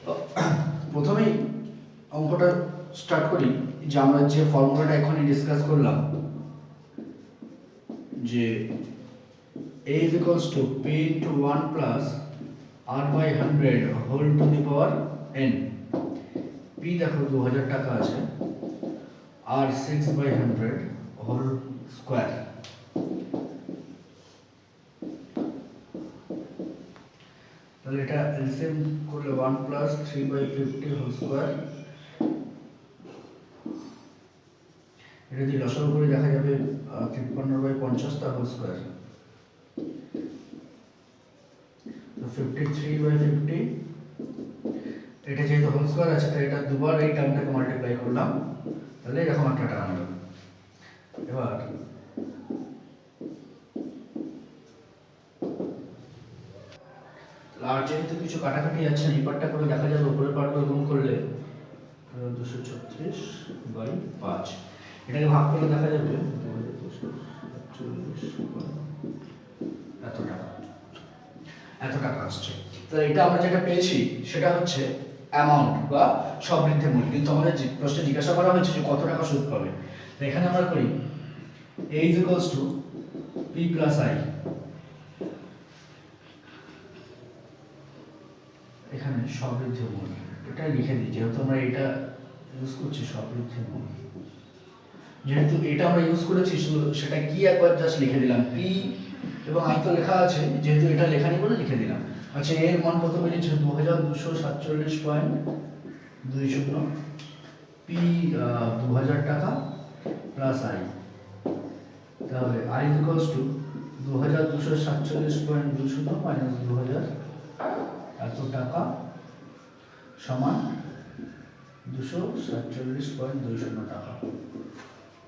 তো প্রথমেই অঙ্কটা স্টার্ট করি, যে আমরা যে ফর্মুলাটা এখনই ডিসকাস করলাম, যে a is equals to p into 1 plus r by 100 whole to the power n। p দেখো 2000 টাকা আছে, r 6 by 100 whole square। তাহলে এটা এলসিএম করলে 1 plus 3 by 50 whole square। এটা যদি লসাগু করে দেখা যাবে 53 by 50 তা whole square। তো 53 by 50, এটা যেহেতু হোল স্কয়ার আছে তাই এটা দুবার এই টার্মটাকে মাল্টিপ্লাই করলাম, তাহলে এরকম একটা টার্ম হলো। এবার আর যেহেতু কিছু কাটাকাটি আছে, এই পার্টটা করে দেখা যাবে উপরের পার্টগুলো গুণ করলে 236 বাই 5, এটাকে ভাগ করলে দেখা যাবে এত টাকা আসছে। তো এটা আমরা যেটা পেয়েছি সেটা হচ্ছে অ্যামাউন্ট বা সবৃদ্ধি মূল্য, কিন্তু আমাদের প্রশ্নে জিজ্ঞাসা করা হয়েছে যে কত টাকা সুদ পাবে। তো এখানে আমরা করি a is equals to p plus i, এখানে সবৃদ্ধি মূল্য এটা লিখে দিই, যেহেতু আমরা এটা ইউজ করছি সবৃদ্ধি মূল্য, যেহেতু এটা আমরা ইউজ করেছি সেটা কি একবার জাস্ট লিখে দিলাম, p এবং i তো লেখা আছে, যেহেতু এটা লেখা নেই বলে লিখে দিলাম। আচ্ছা, এর মান কত বেরিয়েছে 2247.20, p 2000 টাকা প্লাস i, তাহলে i is equals to 2247.20 minus 2000 এত টাকা সমান 247.20 টাকা।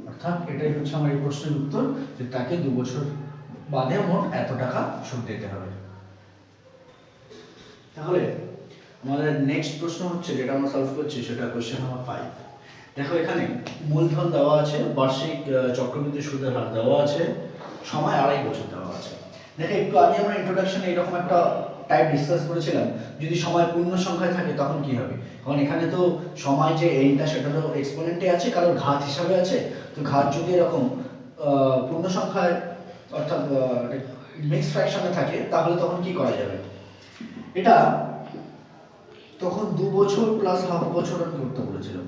অর্থাৎ এটাই হচ্ছে আমার এই প্রশ্নের উত্তর, যে তাকে 2 বছর বাদে মোট এত টাকা সুদ দিতে হবে। তাহলে আমাদের নেক্সট প্রশ্ন হচ্ছে, যেটা আমরা সলভ করছি সেটা কোশ্চেন নাম্বার 5। দেখো এখানে মূলধন দেওয়া আছে, বার্ষিক চক্রবৃদ্ধি সুদের হার দেওয়া আছে, সময় 2.5 বছর দেওয়া আছে। দেখো একটু আগে আমরা ইন্ট্রোডাকশনে এরকম একটা টাইপ ডিসকাস করেছিলাম, যদি সময় পূর্ণ সংখ্যায় থাকে তখন কি হবে। কারণ এখানে তো সময় যে এনটা সেটা তো এক্সপোনেন্টে আছে, কারণ ঘাত হিসাবে আছে। তো ঘাত যদি এরকম পূর্ণ সংখ্যায় অর্থাৎ মিক্সড ফ্র্যাকশনে থাকে, তাহলে তখন কি করা যাবে। এটা তখন 2 বছর প্লাস হাফ বছর আমি করতে বলেছিলাম,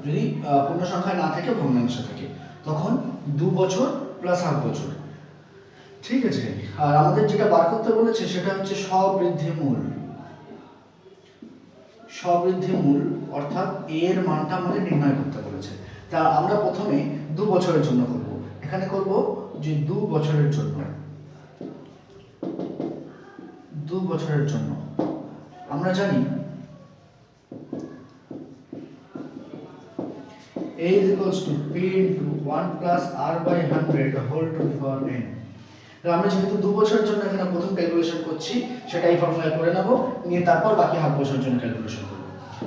যদি পূর্ণ সংখ্যায় না থাকে ভগ্নাংশে থাকে, তখন 2 বছর প্লাস হাফ বছর। ঠিক আছে, আর আমাদের যেটা বার করতে বলেছে সেটা হচ্ছে সবৃদ্ধি মূল। সবৃদ্ধি মূল অর্থাৎ এর মানটা আমাদের নির্ণয় করতে বলেছে। তা আমরা প্রথমে 2 বছরের জন্য করব। এখানে করব যে 2 বছরের জন্য, 2 বছরের জন্য আমরা জানি a is equals to p into 1 plus r by 100 whole to the power n। আমরা যেহেতু 2 বছরের জন্য এখানে প্রথম ক্যালকুলেশন করছি, সেটাই ফর্মুলায় করে নেব, নিয়ে তারপর বাকি হাফ বছরের জন্য ক্যালকুলেশন করব।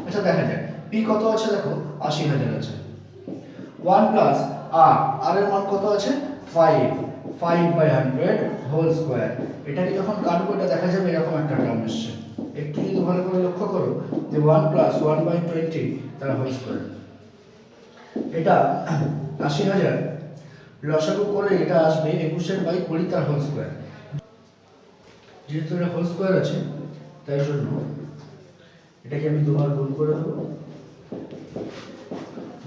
আচ্ছা দেখা যাক p কত আছে, দেখো 80000 আছে, 1 প্লাস r এর মান কত আছে 5 by 100 হোল স্কয়ার। এটাকে যখন কাটবো এটা দেখা যাবে এরকম একটা টার্ম আসছে। একটু যদি ভালো করে লক্ষ্য করো যে 1 প্লাস 1 by 20 তার হোল স্কয়ার, এটা 80000 লসাগু করে এটা আসবে 21/20 তার হোল স্কয়ার। যেহেতু এটা হোল স্কয়ার আছে তাই জন্য এটাকে আমি দুবার গুণ করে দেব।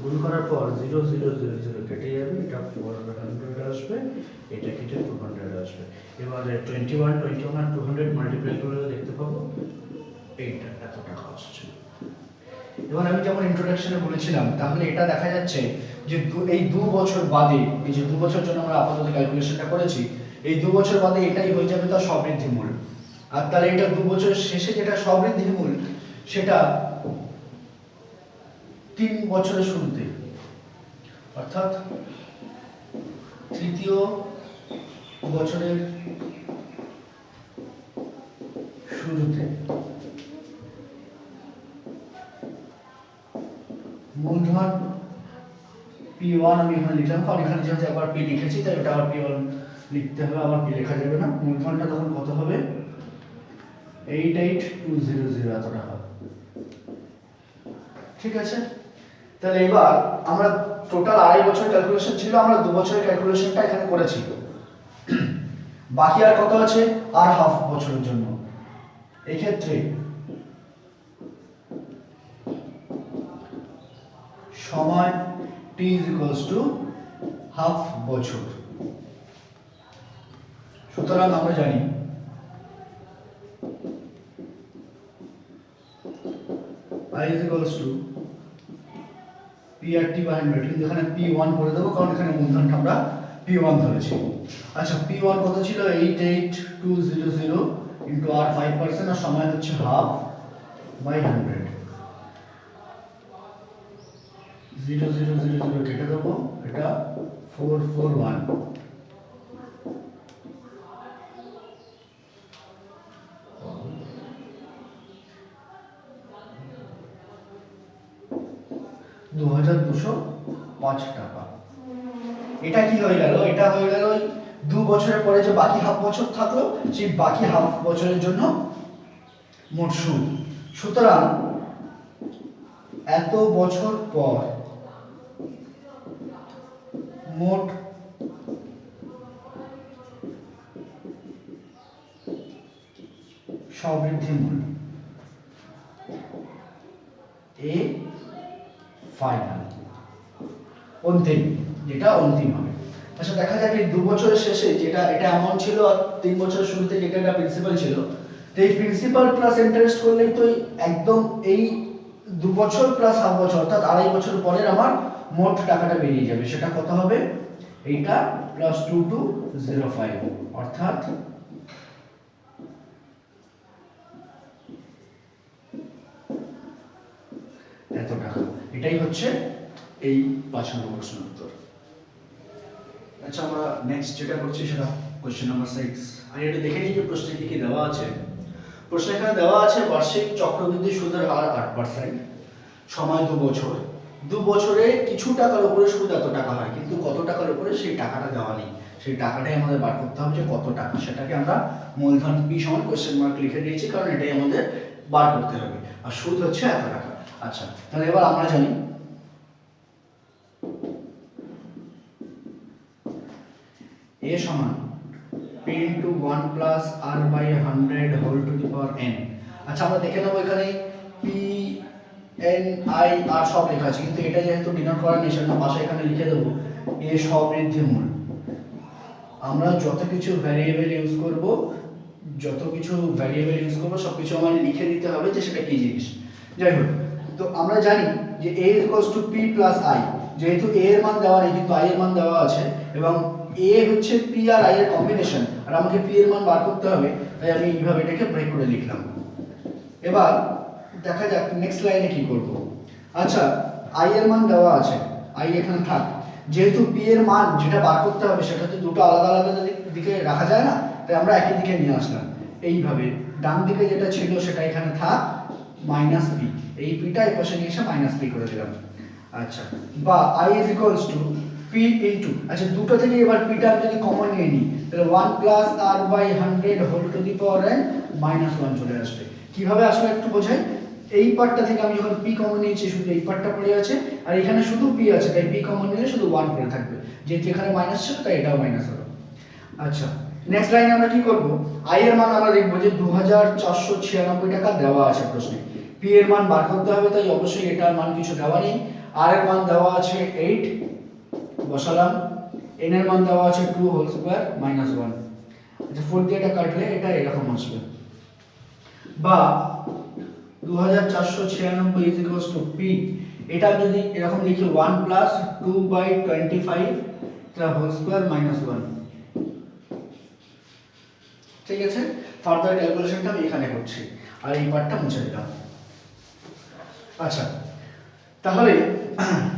গুণ করার পর 0 0 0 0 কেটে যাবে, এটা 400 আসবে, এটা কেটে 200 আসবে। এবার 21 21 আর 200 মাল্টিপ্লাই করে দেখতে পাবো এইটা এত টাকা আসছে। এবার আমি যেমন ইন্ট্রোডাকশনে বলেছিলাম, তাহলে এটা দেখা যাচ্ছে যে এই 2 বছর বাদে, এই যে 2 বছর জন্য আমরা আপাতত ক্যালকুলেশনটা করেছি, এই 2 বছর বাদে এটাই হয়ে যাবে তার সবৃদ্ধি মূল। আর তাহলে এটা 2 বছরের শেষে যেটা সবৃদ্ধি মূল, সেটা 3 বছরের শুরুতে, অর্থাৎ তৃতীয় বছরের শুরুতে মূলধন P1 আমি এখানে লিখলাম, কারণ এখানে যেহেতু একবার P লিখেছি তাই এটা আবার P1 লিখতে হবে, আবার কি লেখা যাবে না, মূলধনটা তখন কত হবে 88200 এত টাকা। ঠিক আছে, তাহলে এবার আমরা টোটাল 2.5 বছর ক্যালকুলেশন ছিল, আমরা 2 বছরের ক্যালকুলেশনটা এখানে করেছি। বাকি আর কত আছে, আর হাফ বছরের জন্য। এই ক্ষেত্রে সময় t হাফ বছর। সুতরাং আমরা জানি I is equals to P/T/100, কিন্তু এখানে P1 করে দেবো কারণ এখানে মূলধনটা আমরা P1 ধরেছি। আচ্ছা, P1 কত ছিল 88200 ইন্টু আর 5% আর সময় হচ্ছে হাফ বাই 100। 0000 কেটে দেবো, এটা 441। $2205 টাকা। এটা কি হয়ে গেল, এটা হয়ে গেল 2 বছরের পরে যে বাকি হাফ বছর থাকলো, সেই বাকি হাফ বছরের জন্য মোট সুদ। সুতরাং এত বছর পর মোট সবৃদ্ধি মূল্য এ ফাইনাল, অন্তিম, যেটা অন্তিম হবে। আচ্ছা, দেখা যাক এই 2 বছরের শেষে যেটা এটা অ্যামাউন্ট ছিল আর 3 বছরের শুরুতে যেটা এটা প্রিন্সিপাল ছিল, তো এই প্রিন্সিপাল প্লাস ইন্টারেস্ট করলেই তো একদম এই 2 বছর প্লাস হাফ বছর অর্থাৎ 2.5 বছর পরের আমার মোট টাকাটা বেরিয়ে যাবে। সেটা কত হবে, এইটা প্লাস 2205 অর্থাৎ এত টাকা। এটাই হচ্ছে এই 5 নম্বর প্রশ্নের উত্তর। আচ্ছা, আমরা নেক্সট যেটা করছি সেটা কোশ্চেন নাম্বার 6। আমি এটা দেখে নিই যে প্রশ্নে কি কি দেওয়া আছে। প্রশ্নে এখানে দেওয়া আছে বার্ষিক চক্রবৃদ্ধি সুদের হার 8%, সময় 2 বছর, 2 বছরে কিছু টাকার উপরে সুদ এত টাকা হয়, কিন্তু কত টাকার উপরে সেই টাকাটা দেওয়া নেই। সেই টাকাটাই আমাদের বার করতে হবে যে কত টাকা, সেটাকে আমরা মূলধন পি সমান কোশ্চেন মার্ক লিখে দিয়েছি কারণ এটাই আমাদের বার করতে হবে, আর সুদ হচ্ছে এত টাকা। আচ্ছা, তাহলে এবার আমরা জানি a সমান p into 1 plus r by 100 whole to the power n। আচ্ছা, আমরা দেখে নেব এখানে p n i r সব লেখা আছে, কিন্তু এটা যেহেতু ডিনোট করা নেই সেজন্য পাশে এখানে লিখে দেব a সবৃদ্ধি মূল। আমরা যত কিছু ভ্যারিয়েবল ইউজ করব সবকিছু আমাদের লিখে দিতে হবে যে সেটা কি জিনিস। যাই হোক, তো আমরা জানি যে a p plus i, যেহেতু a এর মান দেওয়া নেই কিন্তু i এর মান দেওয়া আছে এবং a হচ্ছে p আর i এর কম্বিনেশন, আর আমাকে p এর মান বার করতে হবে, তাই আমি এইভাবে এটাকে ব্রেক করে লিখলাম। এবার দেখা যাক নেক্সট লাইনে কি করব। আচ্ছা, i এর মান দেওয়া আছে, i এখানে থাক, যেহেতু p এর মান যেটা বার করতে হবে সেটা তো দুটো আলাদা আলাদা দিকে রাখা যায় না, তাই আমরা একই দিকে নিয়ে আসলাম। এইভাবে ডান দিকে যেটা ছিল সেটা এখানে থাক মাইনাস p, এই পিটা এই পাশে নিয়ে এসে মাইনাস p করে দিলাম। আচ্ছা, বা i is equals to p into, আচ্ছা দুটো থেকে এবার p টা আমি যদি কমন নিয়ে নিই তাহলে 1 plus r by 100 whole to the power n minus 1 চলে আসবে। কিভাবে আসলে একটু বোঝাই, এই পার্টটা থেকে আমি যখন p কমন নিয়েছি শুধু এই পার্টটা পড়ে আছে, আর এখানে শুধু p আছে তাই p কমন নিলে শুধু 1 পড়ে থাকবে, যেহেতু এখানে মাইনাস ছিল তাই এটাও মাইনাস হলো। আচ্ছা, নেক্সট লাইনে আমরা কি করব, i এর মান আমরা দেখব যে 2496 টাকা দেওয়া আছে প্রশ্নে, p এর মান বার করতে হবে তাই অবশ্যই এটার মান কিছু দেওয়া নেই, r এর মান দেওয়া আছে 8 বসালাম, n এর মান দেওয়া আছে 2 হোল স্কয়ার মাইনাস 1। আচ্ছা, 4 দিয়ে এটা কাটলে এটা এরকম আসবে, বা 2496 ইজ ইকুয়ালস টু p, এটা যদি এরকম লিখি 1 প্লাস 2/25 তা হোল স্কয়ার মাইনাস 1। ঠিক আছে, ফার্দার ক্যালকুলেশনটা আমি এখানে করছি আর এই পার্টটা মুছে দিলাম। আচ্ছা, তাহলে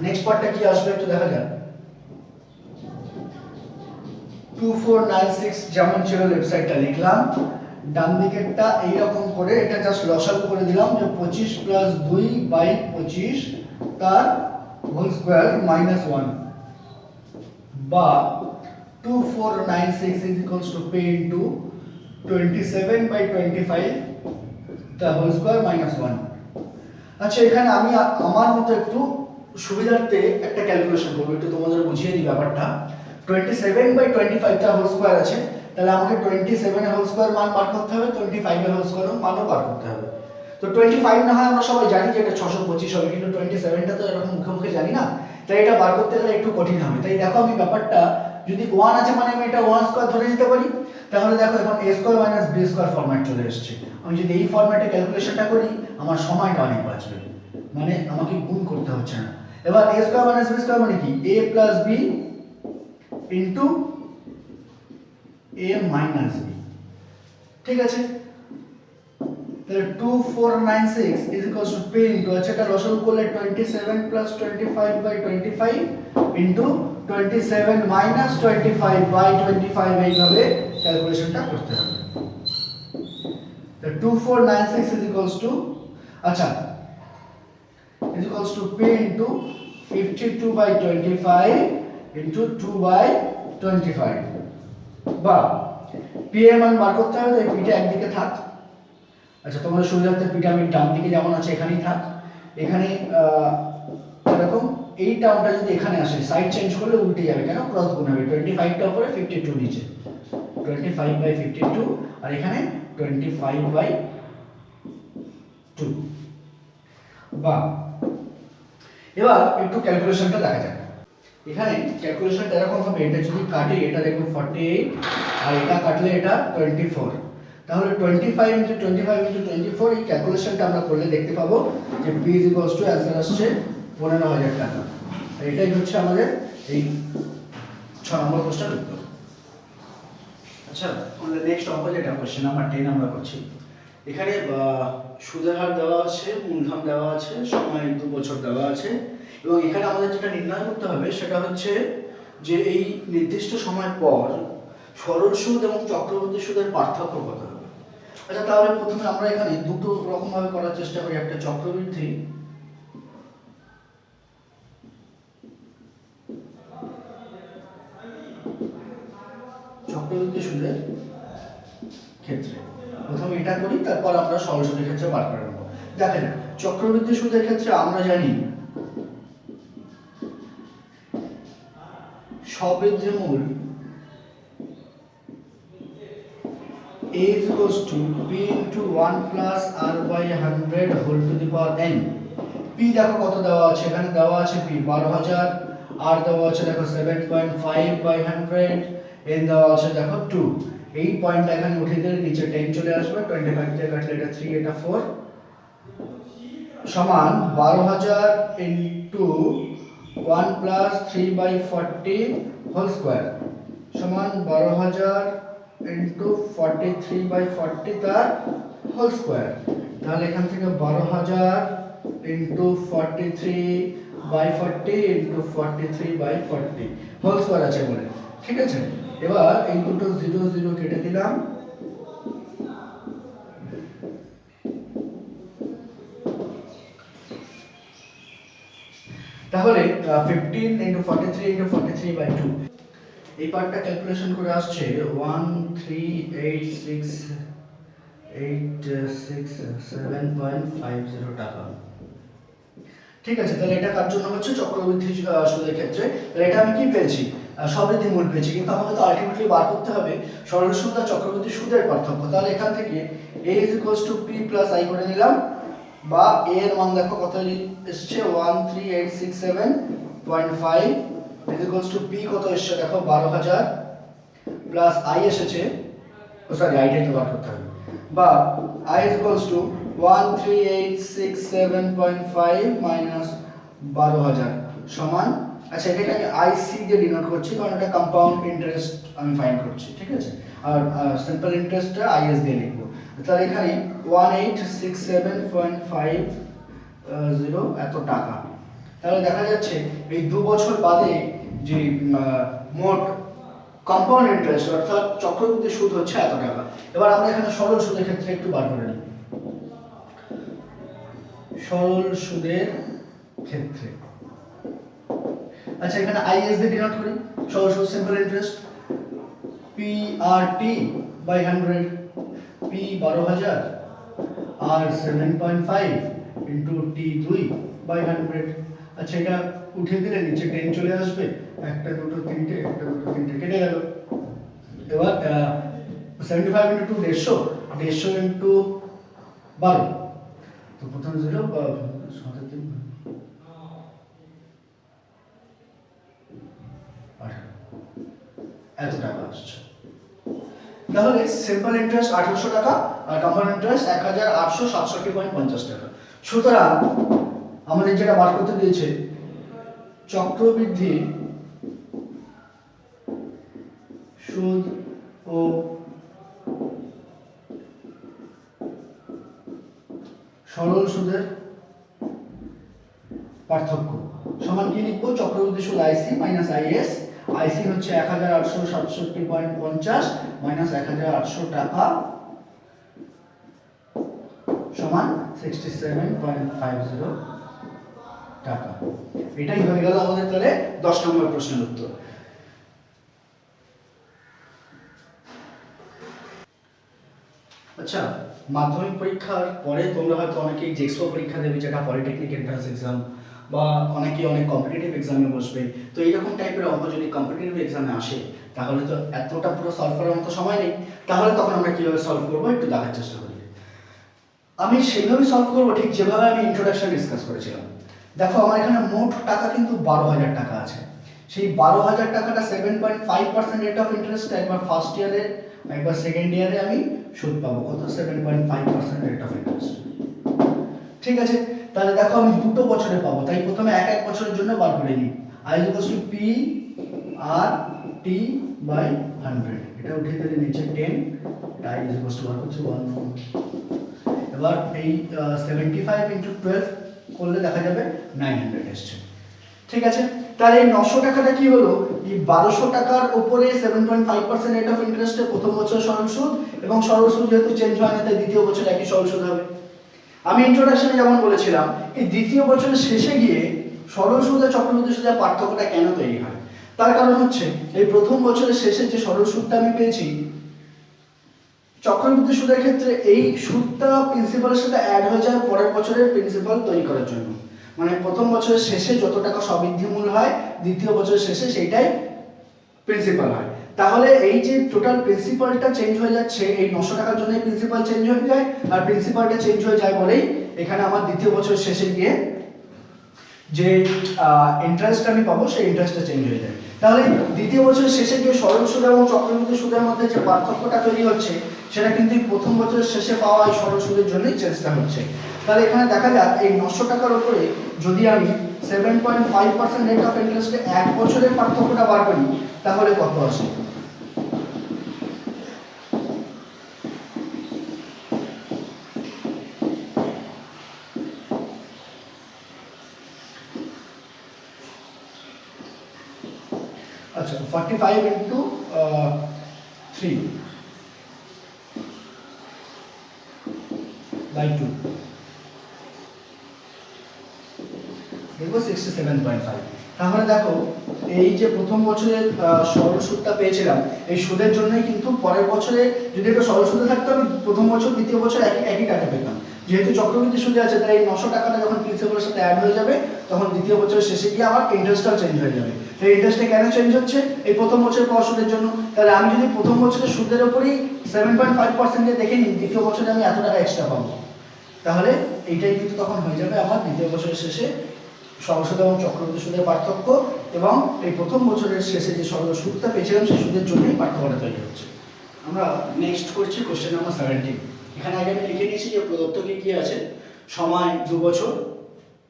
নেক্সট পার্টটা কি আসবে একটু দেখা যাক। 2496 যেমন ছিল লেফট সাইডটা লিখলাম, ডান দিকেরটা এইরকম করে এটা জাস্ট লসাগু করে দিলাম যে 25 প্লাস 2/25 তার হোল স্কয়ার মাইনাস 1, বা 2496 is equals to p into 27/25 the whole square minus 1. আচ্ছা এখানে আমি আমার মতো একটু সুবিধার্থে একটা ক্যালকুলেশন করব, একটু তোমাদের বুঝিয়ে দিই ব্যাপারটা। 27/25 টা হোল স্কয়ার আছে, তাহলে আমাকে 27 এর হোল স্কয়ার মান বার করতে হবে, 25 এর হোল স্কয়ার মানও বার করতে হবে। তো 25 না হয় আমরা সবাই জানি যে এটা 625 হবে, কিন্তু 27 টা তো এরকম মুখে মুখে জানি না, তাই এটা বার করতে গেলে একটু কঠিন হবে। তাই দেখো আমি ব্যাপারটা, যদি 1 আছে মানে আমি এটা 1 স্কয়ার ধরে নিতে পারি, তাহলে দেখো এখন a square minus b square format চলে এসেছে। আমি যদি এই ফরম্যাটে ক্যালকুলেশনটা করি আমার সময়টা অনেক বাঁচবে, মানে আমাকে গুণ করতে হচ্ছে না। এবার a square minus b square মানে কি, a plus b into a minus b, ঠিক আছে। তাহলে 2496 is equals to p into, আচ্ছা এটা লসাগু করলে 27 plus 25/25 into 27 minus 25/25 এইভাবে ক্যালকুলেশনটা করতে হবে। তো 2496 is equals to, আচ্ছা is equals to p into 52/25 into 2/25, বা p এর মান বার করতে হবে, তো এই p টা একদিকে থাক। আচ্ছা তোমাদের সুবিধার্থে p টা আমি ডান দিকে যেমন আছে এখানেই থাক। এখানে এরকম এই টার্মটা যদি এখানে আসে, সাইড চেঞ্জ করলে উল্টে যাবে, কেন ক্রস গুণ হবে, 25 টা উপরে 52 নিচে, 25/52 আর এখানে 25/2। বা এবার একটু ক্যালকুলেশনটা দেখা যাক। এখানে ক্যালকুলেশনটা এরকম হবে, এটা যদি কাটি এটা দেখো 48 আর এটা কাটলে এটা 24, তাহলে 25 into 25 into 24 এই ক্যালকুলেশনটা আমরা করলে দেখতে পাবো যে p = অ্যানসার আসছে 15000 টাকা। আর এটাই হচ্ছে আমাদের এই 6 নম্বর প্রশ্নের উত্তর। আচ্ছা আমাদের নেক্সট অঙ্ক যেটা কোশ্চেন নাম্বার 10 আমরা করছি। এখানে সুদের হার দেওয়া আছে, মূলধন দেওয়া আছে, সময় 2 বছর দেওয়া আছে, এবং এখানে আমাদের যেটা নির্ণয় করতে হবে সেটা হচ্ছে যে এই নির্দিষ্ট সময় পর সরল সুদ এবং চক্রবৃদ্ধি সুদের পার্থক্য কত হবে। আচ্ছা তাহলে প্রথমে আমরা এখানে দুটো রকম ভাবে করার চেষ্টা করি, একটা চক্রবৃদ্ধি সুদের ক্ষেত্রে প্রথমে এটা করি, তারপর আমরা সরল সুদের ক্ষেত্রে বার করে নেব। দেখেন চক্রবৃদ্ধি সুদের ক্ষেত্রে আমরা জানি সবৃদ্ধি মূল a is equals to p into 1 plus r by 100 whole to the power n। p দেখো কত দেওয়া আছে, এখানে দেওয়া আছে p 12000, r দেওয়া আছে দেখো 7.5/100, n দেওয়া আছে দেখো 2। এই পয়েন্টটা এখানে উঠিয়ে দিলে নিচে 10 চলে আসবে, 25 থেকে কাটলে এটা 3 এটা 4 সমান 12000 into 1 plus 3/40 whole square সমান 12000 into 43/40 তার হোল স্কয়ার। তাহলে এখান থেকে 12000 into 43/40 into 43/40 হোল স্কয়ার আছে বলে, ঠিক আছে। এবার এই দুটো 0 0 কেটে দিলাম, তাহলে 15 into 43 into 43/2 এই পার্টটা ক্যালকুলেশন করে আসছে 13867.50 টাকা, ঠিক আছে। তাহলে এটা কার জন্য হচ্ছে, চক্রবৃদ্ধি সুদের ক্ষেত্রে। তাহলে এটা আমি কি পেয়েছি, সবৃদ্ধি মূল পেয়েছি, কিন্তু আমাকে তো আলটিমেটলি বার করতে হবে সরল সুদ আর চক্রবৃদ্ধি সুদের পার্থক্য। তাহলে এখান থেকে a is equals to p plus i করে নিলাম, বা a এর মান দেখো কত এসেছে 13867.5 is equals to p কত এসেছে দেখো 12000 প্লাস i এসেছে, সরি i টাই তো বার করতে হবে, বা i is equals to 13867.5 minus 12000 সমান, আচ্ছা এটাকে আমি IC দিয়ে ডিনোট করছি কারণ এটা কম্পাউন্ড ইন্টারেস্ট আমি ফাইন্ড করছি, ঠিক আছে। আর সিম্পল ইন্টারেস্টটা IS দিয়ে লিখব। তাহলে এখানে 18667.50 এত টাকা। তাহলে দেখা যাচ্ছে এই 2 বছর বাদে যে মোট কম্পাউন্ড ইন্টারেস্ট অর্থাৎ চক্রবৃদ্ধি সুদ হচ্ছে এত টাকা। এবার আমরা এখানে সরল সুদের ক্ষেত্রে একটু বার করে নিই। সরল সুদের ক্ষেত্রে আচ্ছা এখানে IS দিয়ে ডিনোট করি, সরল সুদ simple interest. P R T by 100, P 12,000 R 7.5 into T 2 by 100। আচ্ছা, এটা উঠিয়ে দিলে নিচে 10 চলে আসবে, একটা দুটো তিনটে, একটা দুটো তিনটে কেটে গেল। এবার 75 ইন্টু 2 150 ইন্টু 12, তো প্রথম 0 সাথে 3 এত টাকা আসছে। তাহলে সিম্পল ইন্টারেস্ট 1800 টাকা আর কম্পাউন্ড ইন্টারেস্ট 1867.50 টাকা। সুতরাং আমাদের যেটা বার করতে দিয়েছে, চক্রবৃদ্ধি সুদ ও সরল সুদের পার্থক্য সমান কি লিখবো? চক্রবৃদ্ধি সুদ আইসি মাইনাস আইএস। আইসি হচ্ছে 1867.50 মাইনাস 1800 টাকা সমান 67.50 টাকা। এটাই হয়ে গেল আমাদের তাহলে 10 নম্বর প্রশ্নের উত্তর। আচ্ছা, মাধ্যমিক পরীক্ষার পরে তোমরা হয়তো অনেকেই জেক্সপো পরীক্ষা দেবে, যেটা পলিটেকনিক এন্ট্রান্স এক্সাম, বা অনেকেই অনেক কম্পিটিটিভ এক্সামে বসবে। তো এইরকম টাইপের অঙ্ক যদি কম্পিটিটিভ এক্সামে আসে, তাহলে তো এতটা পুরো সলভ করার মতো সময় নেই। তাহলে তখন আমরা কীভাবে সলভ করবো একটু দেখার চেষ্টা করি। আমি সেইভাবে সলভ করবো ঠিক যেভাবে আমি ইন্ট্রোডাকশন ডিসকাস করেছিলাম। দেখো, আমার এখানে মোট টাকা কিন্তু 12,000 টাকা আছে। সেই 12,000 টাকাটা 7.5% রেট অফ ইন্টারেস্ট, একবার ফার্স্ট ইয়ারে একবার সেকেন্ড ইয়ারে আমি সুদ পাবো কত? 7.5% রেট অফ ইন্টারেস্ট। ঠিক আছে, তাহলে দেখো আমি দুটো বছরে পাবো, তাই প্রথমে এক এক বছরের জন্য বার করে নিই। I equals to P R T by 100, এটা উঠে দিলে নিচে 10, আই ইকুয়ালস টু বার করছি 1। এবার এই 75 ইন্টু 12 করলে দেখা যাবে 900 এসছে। ঠিক আছে, তাহলে এই 900 টাকাটা কি হলো? এই 1200 টাকার উপরে 7.5% রেট অফ ইন্টারেস্টে প্রথম বছর সরল সুদ, এবং সরল সুদ যেহেতু চেঞ্জ হয় না, তাই দ্বিতীয় বছর একই সরল সুদ হবে। আমি ইন্ট্রোডাকশনে যেমন বলেছিলাম, এই দ্বিতীয় বছরের শেষে গিয়ে সরল সুদ আর চক্রবৃদ্ধি সুদের পার্থক্যটা কেন তৈরি হয়? তার কারণ হচ্ছে, এই প্রথম বছরের শেষে যে সরল সুদটা আমি পেয়েছি, চক্রবৃদ্ধি সুদের ক্ষেত্রে এই সুদটা প্রিন্সিপালের সাথে অ্যাড হয়ে যায় পরের বছরের প্রিন্সিপাল তৈরি করার জন্য। মানে প্রথম বছরের শেষে যত টাকা সবৃদ্ধিমূল হয়, দ্বিতীয় বছরের শেষে সেইটাই প্রিন্সিপাল হয়। তাহলে এই যে টোটাল প্রিন্সিপালটা চেঞ্জ হয়ে যাচ্ছে, এই 900 টাকার জন্য প্রিন্সিপাল চেঞ্জ হয়ে যায়, আর প্রিন্সিপালটা চেঞ্জ হয়ে যায় বলেই এখানে আমার দ্বিতীয় বছরের শেষে গিয়ে যে ইন্টারেস্ট আমি পাবো, সেই ইন্টারেস্টটা চেঞ্জ হয়ে যায়। তাহলে দ্বিতীয় বছরের শেষে গিয়ে সরল সুদ এবং চক্রবৃদ্ধি সুদের মধ্যে যে পার্থক্যটা তৈরি হচ্ছে, সেটা কিন্তু প্রথম বছরের শেষে পাওয়া এই সরল সুদের জন্যই চেঞ্জটা হচ্ছে। তাহলে এখানে দেখা যাক, এই 900 টাকার উপরে যদি আমি 7.5% রেট অফ ইন্টারেস্টে এক বছরের পার্থক্যটা বার করি, তাহলে কত আসে? আচ্ছা, 45 ইন্টু 3 বাই 2 দেখবো 67.5। তাহলে দেখো, এই যে প্রথম বছরের সরল সুদটা পেয়েছিলাম, এই সুদের জন্যই কিন্তু পরের বছরে যদি একটা সরল সুদে থাকতো, আমি প্রথম বছর দ্বিতীয় বছর একই টাকা পেতাম। যেহেতু চক্রবৃদ্ধি সুদে আছে, তাই এই 900 টাকাটা যখন প্রিন্সিপালের সাথে অ্যাড হয়ে যাবে, তখন দ্বিতীয় বছরের শেষে গিয়ে আমার ইন্টারেস্টটাও চেঞ্জ হয়ে যাবে। তো এই ইন্টারেস্টটা কেন চেঞ্জ হচ্ছে? এই প্রথম বছরের পাওয়া সুদের জন্য। তাহলে আমি যদি প্রথম বছরের সুদের উপরেই 7.5% দেখে নিই, দ্বিতীয় বছরে আমি এত টাকা এক্সট্রা পাবো। তাহলে এইটাই কিন্তু তখন হয়ে যাবে আমার দ্বিতীয় বছরের শেষে সরল সুদ এবং চক্রবৃদ্ধি সুদের পার্থক্য, এবং এই প্রথম বছরের শেষে যে সরল সুদটা পেয়েছিলাম, সেই সুদের জন্যই পার্থক্যটা তৈরি হচ্ছে। আমরা নেক্সট করছি কোশ্চেন নাম্বার 17। এখানে আগে আমি লিখে নিয়েছি যে প্রদত্ত কি আছে। সময় 2 বছর,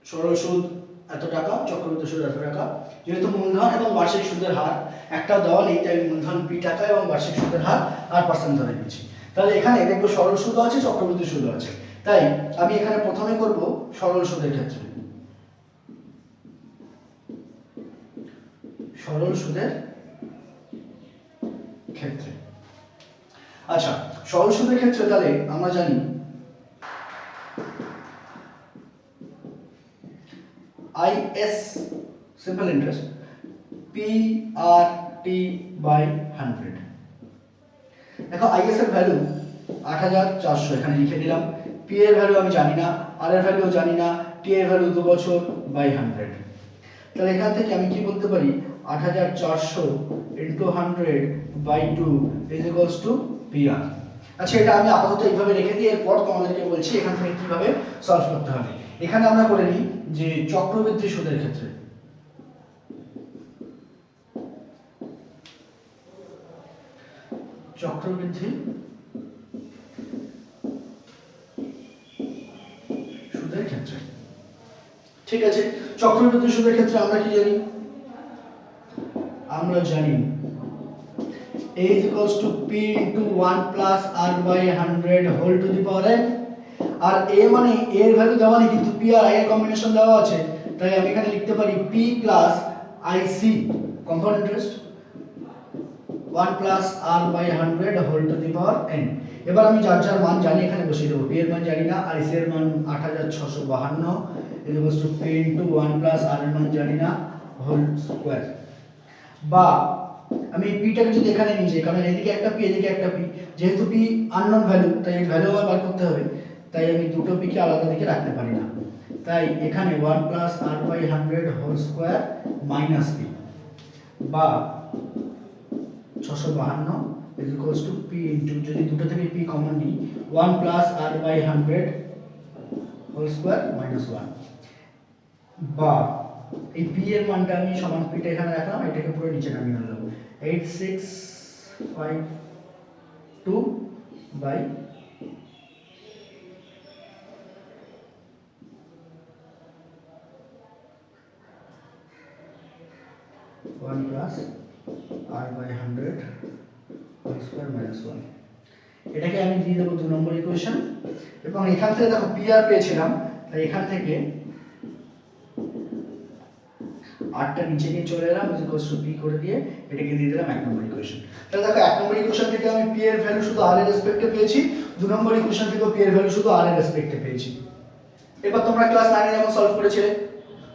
সরল সুদ এত টাকা, চক্রবৃদ্ধি সুদ এত টাকা। যেহেতু মূলধন এবং বার্ষিক সুদের হার একটা দেওয়া নেই, তাই মূলধন পি টাকা এবং বার্ষিক সুদের হার R% ধরে নিচ্ছি। তাহলে এখানে দেখবো সরল সুদও আছে, চক্রবৃদ্ধি সুদও আছে। তাই আমি এখানে প্রথমে করব সরল সুদের ক্ষেত্রে। সরল সুদের ক্ষেত্রে, আচ্ছা, সরল সুদের ক্ষেত্রে তাহলে আমরা জানি IS simple interest, P R T by 100। দেখো আইএস এর ভ্যালু 8400 এখানে লিখে দিলাম, পি এর ভ্যালু আমি জানি না, আর এর ভ্যালু জানি না, টি এর ভ্যালু 2 বছর বাই 100। তাহলে এখান থেকে আমি কি বলতে পারি 8400 into 100 by 2 is equals to PR. আচ্ছা এটা আমি আপাতত এইভাবে রেখে দিই, এরপর তোমাদেরকে বলছি এখান থেকে কিভাবে সলভ করতে হবে। এখানে আমরা করে নিই যে চক্রবৃদ্ধি সুদের ক্ষেত্রে চক্রবৃদ্ধি সুদের ক্ষেত্রে, ঠিক আছে, চক্রবৃদ্ধি সুদের ক্ষেত্রে আমরা কি জানি, আমরা জানি a is equals to p into 1 plus r by 100 whole to the power n। আর a মানে a এর ভ্যালু দেওয়া নেই কিন্তু p আর i এর কম্বিনেশন দেওয়া আছে, তাই আমি এখানে লিখতে পারি p plus ic compound interest 1 plus r by 100 whole to the power n। এবার আমি যার যার মান জানি এখানে বসিয়ে দেবো, p এর মান জানি না, ic এর মান 8652 is equals to p into 1 plus r এর মান জানি না হোল স্কয়ার। বা আমি পিটাকে যদি এখানে নিয়ে যাই, কারণ এদিকে একটা পি এদিকে একটা পি, যেহেতু পি আননোন ভ্যালু তাই এর ভ্যালু আমার বার করতে হবে, তাই আমি দুটো পিকে আলাদা দিকে রাখতে পারি না, তাই এখানে 1 plus r by 100 whole square minus p বা 652 is equals to p into, যদি দুটো থেকে পি কমন নিই 1 plus r by 100 whole square minus 1 বা এই পি এর মানটা আমি সমান পিটা এখানে রাখলাম, এটাকে পুরো নিচে নামিয়ে আনলাম 8652 by 1 plus r by 100 whole square minus 1। এটাকে আমি দিয়ে দেবো 2 নম্বর ইকুয়েশন, এবং এখান থেকে দেখো পি আর পেয়েছিলাম, তাই এখান থেকে আরটা নিচে নিয়ে চলে এলাম ইজ ইকুয়ালস টু পি করে দিয়ে এটাকে দিয়ে দিলাম 1 নম্বর ইকুয়েশন। তাহলে দেখো 1 নম্বর ইকুয়েশন থেকে আমি পি এর ভ্যালু শুধু আর এর রেসপেক্টে পেয়েছি, 2 নম্বর ইকুয়েশন থেকে পি এর ভ্যালু শুধু আর এর রেসপেক্টে পেয়েছি। এবার তোমরা ক্লাস 9 এ যেমন সলভ করেছিলে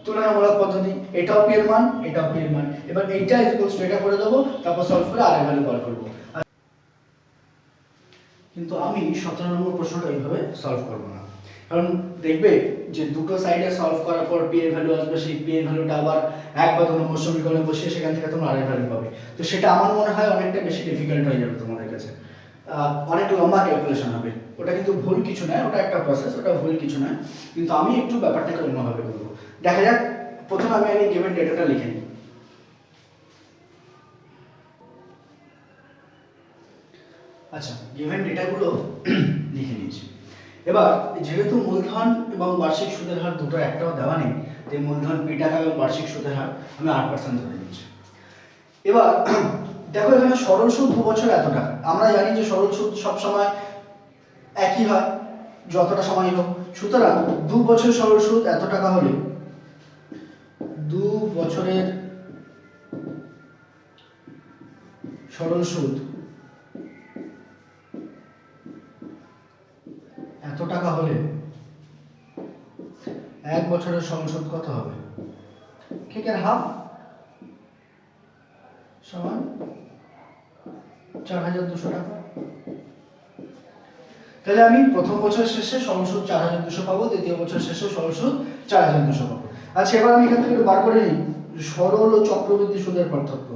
তুলনামূলক পদ্ধতি, এটাও পি এর মান এটাও পি এর মান, এবার এইটা ইজ ইকুয়ালস টু এটা করে দেবো, তারপর সলভ করে আর এর ভ্যালু বার করব। কিন্তু আমি 17 নম্বর প্রশ্নটা এইভাবে সলভ করব না, কারণ দেখবে যে দুটো সাইডে সলভ করার পর পি এর ভ্যালু আসবে, সেই পি এর ভ্যালুটা আবার এক বা 2 নম্বর সমীকরণে বসিয়ে সেখান থেকে তোমরা আর এর ভ্যালু পাবে, তো সেটা আমার মনে হয় অনেকটা বেশি ডিফিকাল্ট হয়ে যাবে তোমাদের কাছে, অনেক লম্বা ক্যালকুলেশন হবে। ওটা কিন্তু ভুল কিছু নয়, ওটা একটা প্রসেস, ওটা ভুল কিছু নয়, কিন্তু আমি একটু ব্যাপারটাকে অন্যভাবে করব। দেখা যাক, প্রথমে আমি গিভেন ডেটাটা লিখে নিই। আচ্ছা, গিভেন ডেটাগুলো লিখে নিয়েছি। এবার যেহেতু মূলধন এবং বার্ষিক সুদের হার দুটো একটাও দেওয়া নেই, তাই মূলধন পি টাকা এবং বার্ষিক সুদের হার আমি 8% ধরে নিচ্ছি। এবার দেখো এখানে সরল সুদ 2 বছর এত টাকা, আমরা জানি যে সরল সুদ সব সময় একই হয় যতটা সময় হোক, সুতরাং 2 বছর সরল সুদ এত টাকা হলে 2 বছরের সরল সুদ এত টাকা হলে 1 বছরের সরল সুদ কত হবে? ঠিক এর হাফ সমান 4200 টাকা। তাহলে আমি প্রথম বছর শেষে সরল সুদ 4200 পাবো, দ্বিতীয় বছর শেষে সরল সুদ 4200 পাবো। আচ্ছা এবার আমি এখান থেকে বার করে নিই সরল ও চক্রবৃদ্ধি সুদের পার্থক্য।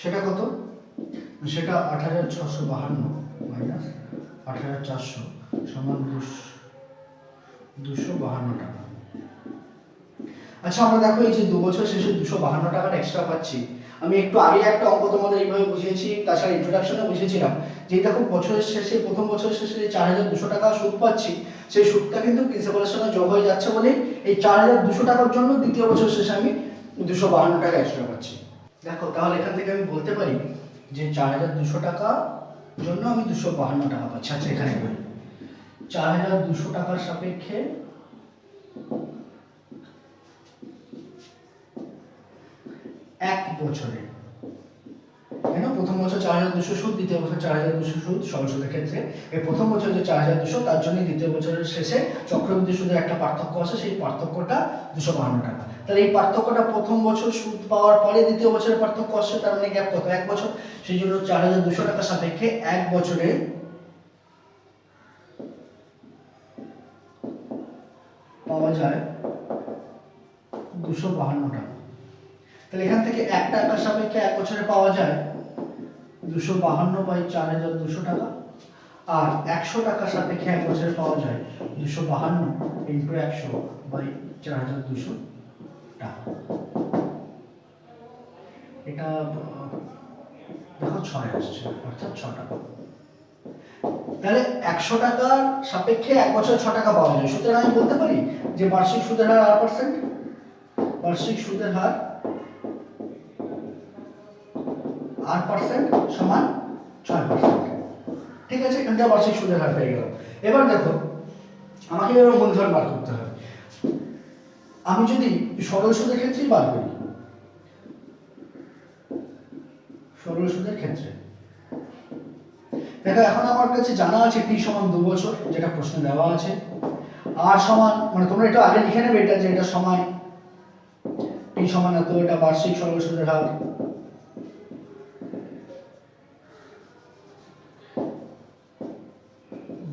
সেটা কত? সেটা 8652 মাইনাস 8400 সমান 252 টাকা। আচ্ছা আমরা দেখো এই যে 2 বছর শেষে 252 টাকার এক্সট্রা পাচ্ছি, আমি একটু আগে একটা অঙ্ক তোমাদের এইভাবে বুঝিয়েছি, তাছাড়া ইন্ট্রোডাকশনে বুঝিয়েছিলাম যে দেখো বছরের শেষে প্রথম বছরের শেষে যে 4200 টাকা সুদ পাচ্ছি, সেই সুদটা কিন্তু প্রিন্সিপালের সঙ্গে যোগ হয়ে যাচ্ছে বলে এই 4200 টাকার জন্য দ্বিতীয় বছর শেষে আমি 252 টাকা এক্সট্রা পাচ্ছি। দেখো তাহলে এখান থেকে আমি বলতে পারি যে 4200 টাকা জন্য আমি 252 টাকা পাচ্ছি। আচ্ছা এখানে বলি 4200 টাকার সাপেক্ষে এক বছরে, কেন প্রথম বছর 4200 সুদ, দ্বিতীয় বছর 4200 সুদ সরল সুদের ক্ষেত্রে। এই প্রথম বছর যে 4200, তার জন্য দ্বিতীয় বছরের শেষে চক্রবৃদ্ধি সুদের একটা পার্থক্য আছে, সেই পার্থক্যটা 252 টাকা। তাহলে এই পার্থক্যটা প্রথম বছর সুদ পাওয়ার পরে দ্বিতীয় বছরের পার্থক্য আসছে, তার মানে গ্যাপ কত? 1 বছর। সেই জন্য 4200 টাকা সাপেক্ষে 1 বছরে পাওয়া যায় 252 টাকা। তাহলে এখান থেকে 1 টাকার সাপেক্ষে 1 বছরে পাওয়া যায় 252 বাই 4200 টাকা, আর 100 টাকার সাপেক্ষে 1 বছরে পাওয়া যায় 252 ইন্টু 100 বাই 4200 টাকা। এটা দেখো 6 আসছে, অর্থাৎ 6 টাকা। তাহলে 100 টাকার সাপেক্ষে 1 বছরে 6 টাকা পাওয়া যায়। সুতরাং আমি বলতে পারি যে বার্ষিক সুদের হার 8%, বার্ষিক সুদের হার 8% সমান 6%। ঠিক আছে, এখানটা বার্ষিক সুদের হার পেয়ে গেল। এবার দেখো আমাকে এবার মূলধন বার করতে হবে। আমি যদি সরল সুদের ক্ষেত্রেই বার করি, সরল সুদের ক্ষেত্রে দেখো এখন আমার কাছে জানা আছে টি সমান 2 বছর, যেটা প্রশ্নে দেওয়া আছে। আর সমান, মানে তোমরা এটা আগে লিখে নেবে এটা, যে এটা সময় টি সমান এত, এটা বার্ষিক সরল সুদের হার।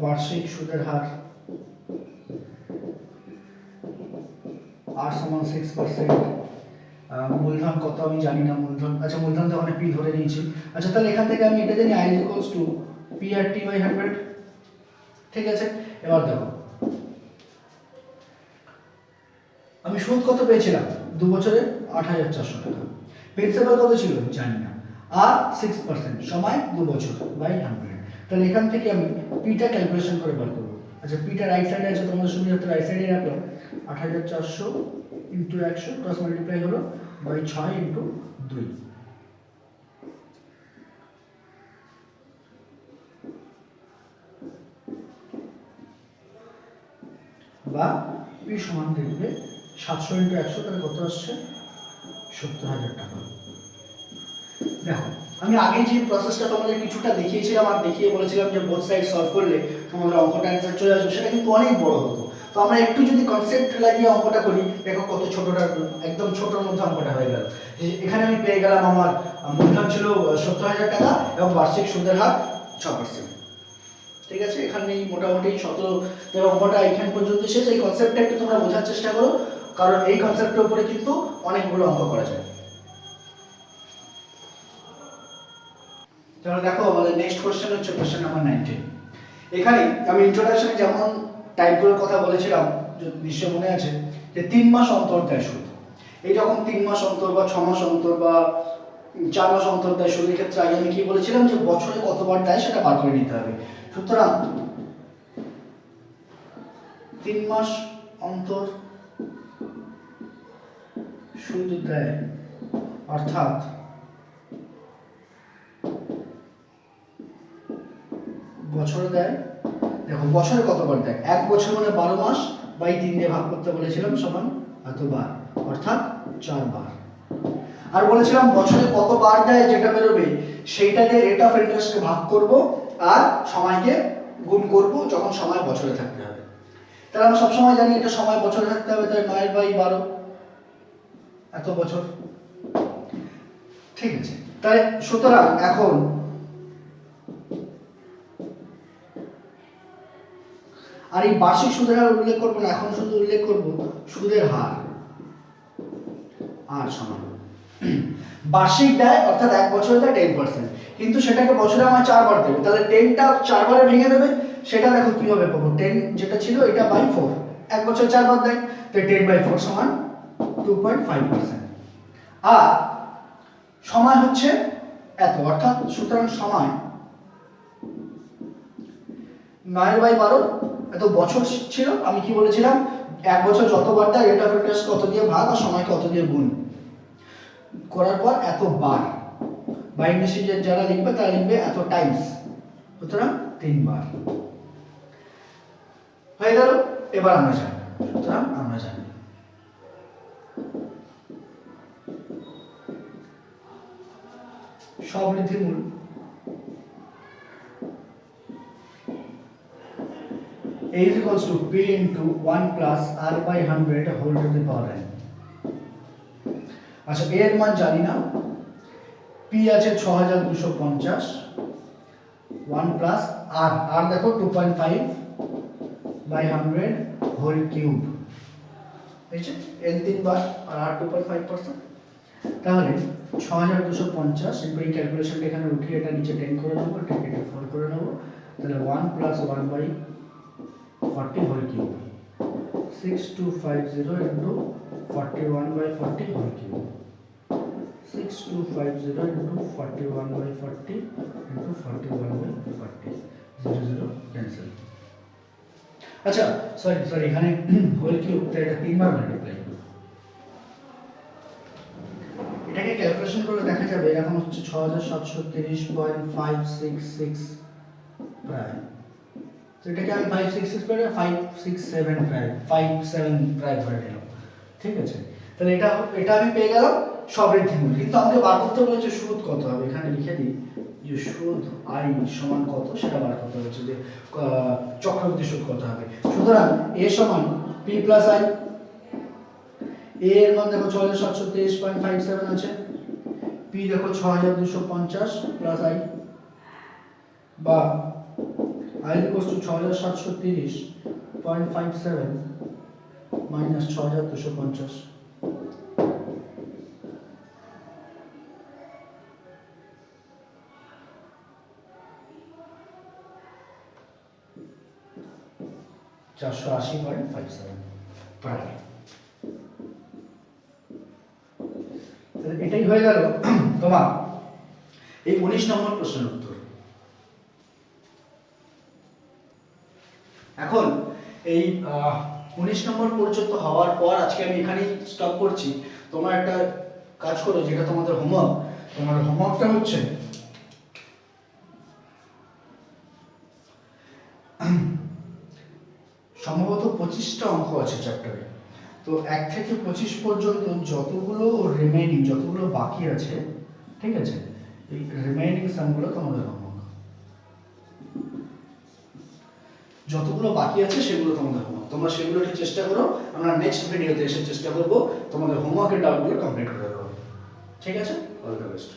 বার্ষিক সুদের হার আর সমান 6%। মূলধন কত আমি জানি না, মূলধন, আচ্ছা মূলধন তো ওখানে পি ধরে নিয়েছি। আচ্ছা তাহলে এখান থেকে আমি এটা জানি i equals to P R T by 100। ঠিক আছে, এবার দেখো আমি সুদ কত পেয়েছিলাম 2 বছরে 8400 টাকা। প্রিন্সিপাল কত ছিল জানি না, আর 6% সময় 2 বছর বাই 100। তাহলে এখান থেকে আমি পিটা ক্যালকুলেশন করে বার করব। আচ্ছা পিটা রাইট সাইডে আছে, তোমাদের সুবিধার্থে রাইট সাইডে রাখলাম। 8400 ইন্টু 100 ক্রস মাল্টিপ্লাই হলো বাই 6 ইন্টু 2, বা পি সমান দেখবে 700 ইন্টু 100, তাহলে কত আসছে 70000 টাকা। দেখো আমি আগে যে প্রসেসটা তোমাদের কিছুটা দেখিয়েছিলাম আর দেখিয়ে বলেছিলাম যে বোথ সাইড সলভ করলে তোমাদের অঙ্কটা অ্যান্সার চলে আসবে, সেটা কিন্তু অনেক বড় হতো। তো আমরা একটু যদি কনসেপ্ট লাগিয়ে অঙ্কটা করি, দেখো কত ছোটটা, একদম ছোটর মধ্যে অঙ্কটা হয়ে গেল। এখানে আমি পেয়ে গেলাম আমার মূলধন ছিল 70000 টাকা এবং বার্ষিক সুদের হার 6%। ঠিক আছে, এখানে মোটামুটি 17 অঙ্কটা এইখান পর্যন্ত শেষ। এই কনসেপ্টটা একটু তোমরা বোঝার চেষ্টা করো, কারণ এই কনসেপ্টের উপরে কিন্তু অনেকগুলো অঙ্ক করা যায়। তাহলে দেখো আমাদের নেক্সট কোশ্চেন হচ্ছে কোশ্চেন নাম্বার 19। এখানে আমি ইন্ট্রোডাকশনে যেমন টাইপগুলোর কথা বলেছিলাম, নিশ্চয় মনে আছে, যে 3 মাস অন্তর দেয় সুদ। এই যখন 3 মাস অন্তর বা 6 মাস অন্তর বা 4 মাস অন্তর দেয় সুদের ক্ষেত্রে আগে আমি কি বলেছিলাম যে বছরে কতবার দেয় সেটা বার করে নিতে হবে। সুতরাং 3 মাস অন্তর সুদ দেয়, অর্থাৎ বছরে দেয়। দেখো বছরে কতবার দেয়, 1 বছর মানে 12 মাস বাই 3 দিয়ে ভাগ করতে বলেছিলাম, সমান এতবার, অর্থাৎ 4 বার। আর বলেছিলাম বছরে কতবার দেয় যেটা বেরোবে সেইটা দিয়ে রেট অফ ইন্টারেস্টকে ভাগ করব আর সময়কে গুণ করব, যখন সময় বছরে থাকতে হবে। তাহলে আমরা সবসময় জানি এটা সময় বছরে থাকতে হবে, তাই 9 বাই 12 এত বছর। ঠিক আছে, তাই সুতরাং এখন আর এই বার্ষিক সুদের হার উল্লেখ করবো না, এখন শুধু উল্লেখ করব সুদের হার। আর সমান বার্ষিক দেয়, অর্থাৎ 1 বছরে দেয় 10%, কিন্তু সেটাকে বছরে আমার 4 বার দেবে। তাহলে 10টা 4 বারে ভেঙে দেবে, সেটা দেখো কিভাবে পাবো। 10 যেটা ছিল এটা বাই 4, 1 বছরে 4 বার দেয়, তো 10 বাই 4 সমান 2.5%। আর সময় হচ্ছে এত, অর্থাৎ সুতরাং সময় 9 বাই 12 এত বছর ছিল। আমি কি বলেছিলাম, 1 বছর যতবার দেয় রেট অফ ইন্টারেস্ট কত দিয়ে ভাগ আর সময় কত দিয়ে গুণ করার পর এত বার। বাই ইংলিশে যারা লিখবে তারা লিখবে এত টাইমস, সুতরাং 3 বার হয়ে গেল। এবার আমরা জানি, সুতরাং আমরা জানি স্ববৃদ্ধিমূল A is equals to P into 1 plus R by 100 whole to the power n। আচ্ছা A এর মান জানি না, P আছে 6250, 1 plus R দেখো 2.5 by 100 whole cube, এই যে n 3 বার আর R 2.5%, তাহলে 6250 এরপর এই ক্যালকুলেশনটা এখানে উঠিয়ে এটা নিচে 10 করে নেবো, এটাকে 4 করে নেবো, তাহলে 1 plus 1 by 40 whole cube, 6250 into 41 by 40 whole cube, 6250 into 41 by 40 into 41 by 40, 0 0 cancel। আচ্ছা সরি এখানে হোল কিউব তাই এটা তিনবার মাল্টিপ্লাই, এটাকে ক্যালকুলেশন করে দেখা যাবে এরকম হচ্ছে 6730.566 প্রায়, তো এটাকে আমি 566 করে 567 প্রায় 57 প্রায় ধরে নিলাম, ঠিক আছে। তাহলে এটা আমি পেয়ে গেলাম স্ববৃদ্ধিমূল, কিন্তু আমাকে বার করতে বলেছে সুদ কত হবে, এখানে লিখে দিই যে সুদ i সমান কত সেটা বার করতে হচ্ছে, যে চক্রবৃদ্ধি সুদ কত হবে। সুতরাং a সমান p প্লাস i, a এর মান দেখো 6730.57 আছে, p দেখো 6250 প্লাস i, বা i equals to 6730.57 minus 6250, $480.57 প্রায়। এটাই হয়ে গেল তোমার এই 19 নম্বর প্রশ্নের উত্তর। এখন এই 19 নম্বর পর্যন্ত হওয়ার পর আজকে আমি এখানেই স্টপ করছি। তোমরা একটা কাজ করো, যেটা তোমাদের হোমওয়ার্ক, তোমার হোমওয়ার্কটা হচ্ছে সম্ভবত 25টা অঙ্ক আছে চ্যাপ্টারে, তো 1 থেকে 25 পর্যন্ত যতগুলো রিমেইনিং, যতগুলো বাকি আছে, ঠিক আছে, এই রিমেইনিং সামগুলো তোমাদের হোমওয়ার্ক, যতগুলো বাকি আছে সেগুলো তোমাদের হোমওয়ার্ক, তোমরা সেগুলো একটু চেষ্টা করো। আমরা নেক্সট ভিডিওতে এসে চেষ্টা করব তোমাদের হোমওয়ার্কের ডাউটগুলো কমপ্লিট করে দেবো, ঠিক আছে। All the best.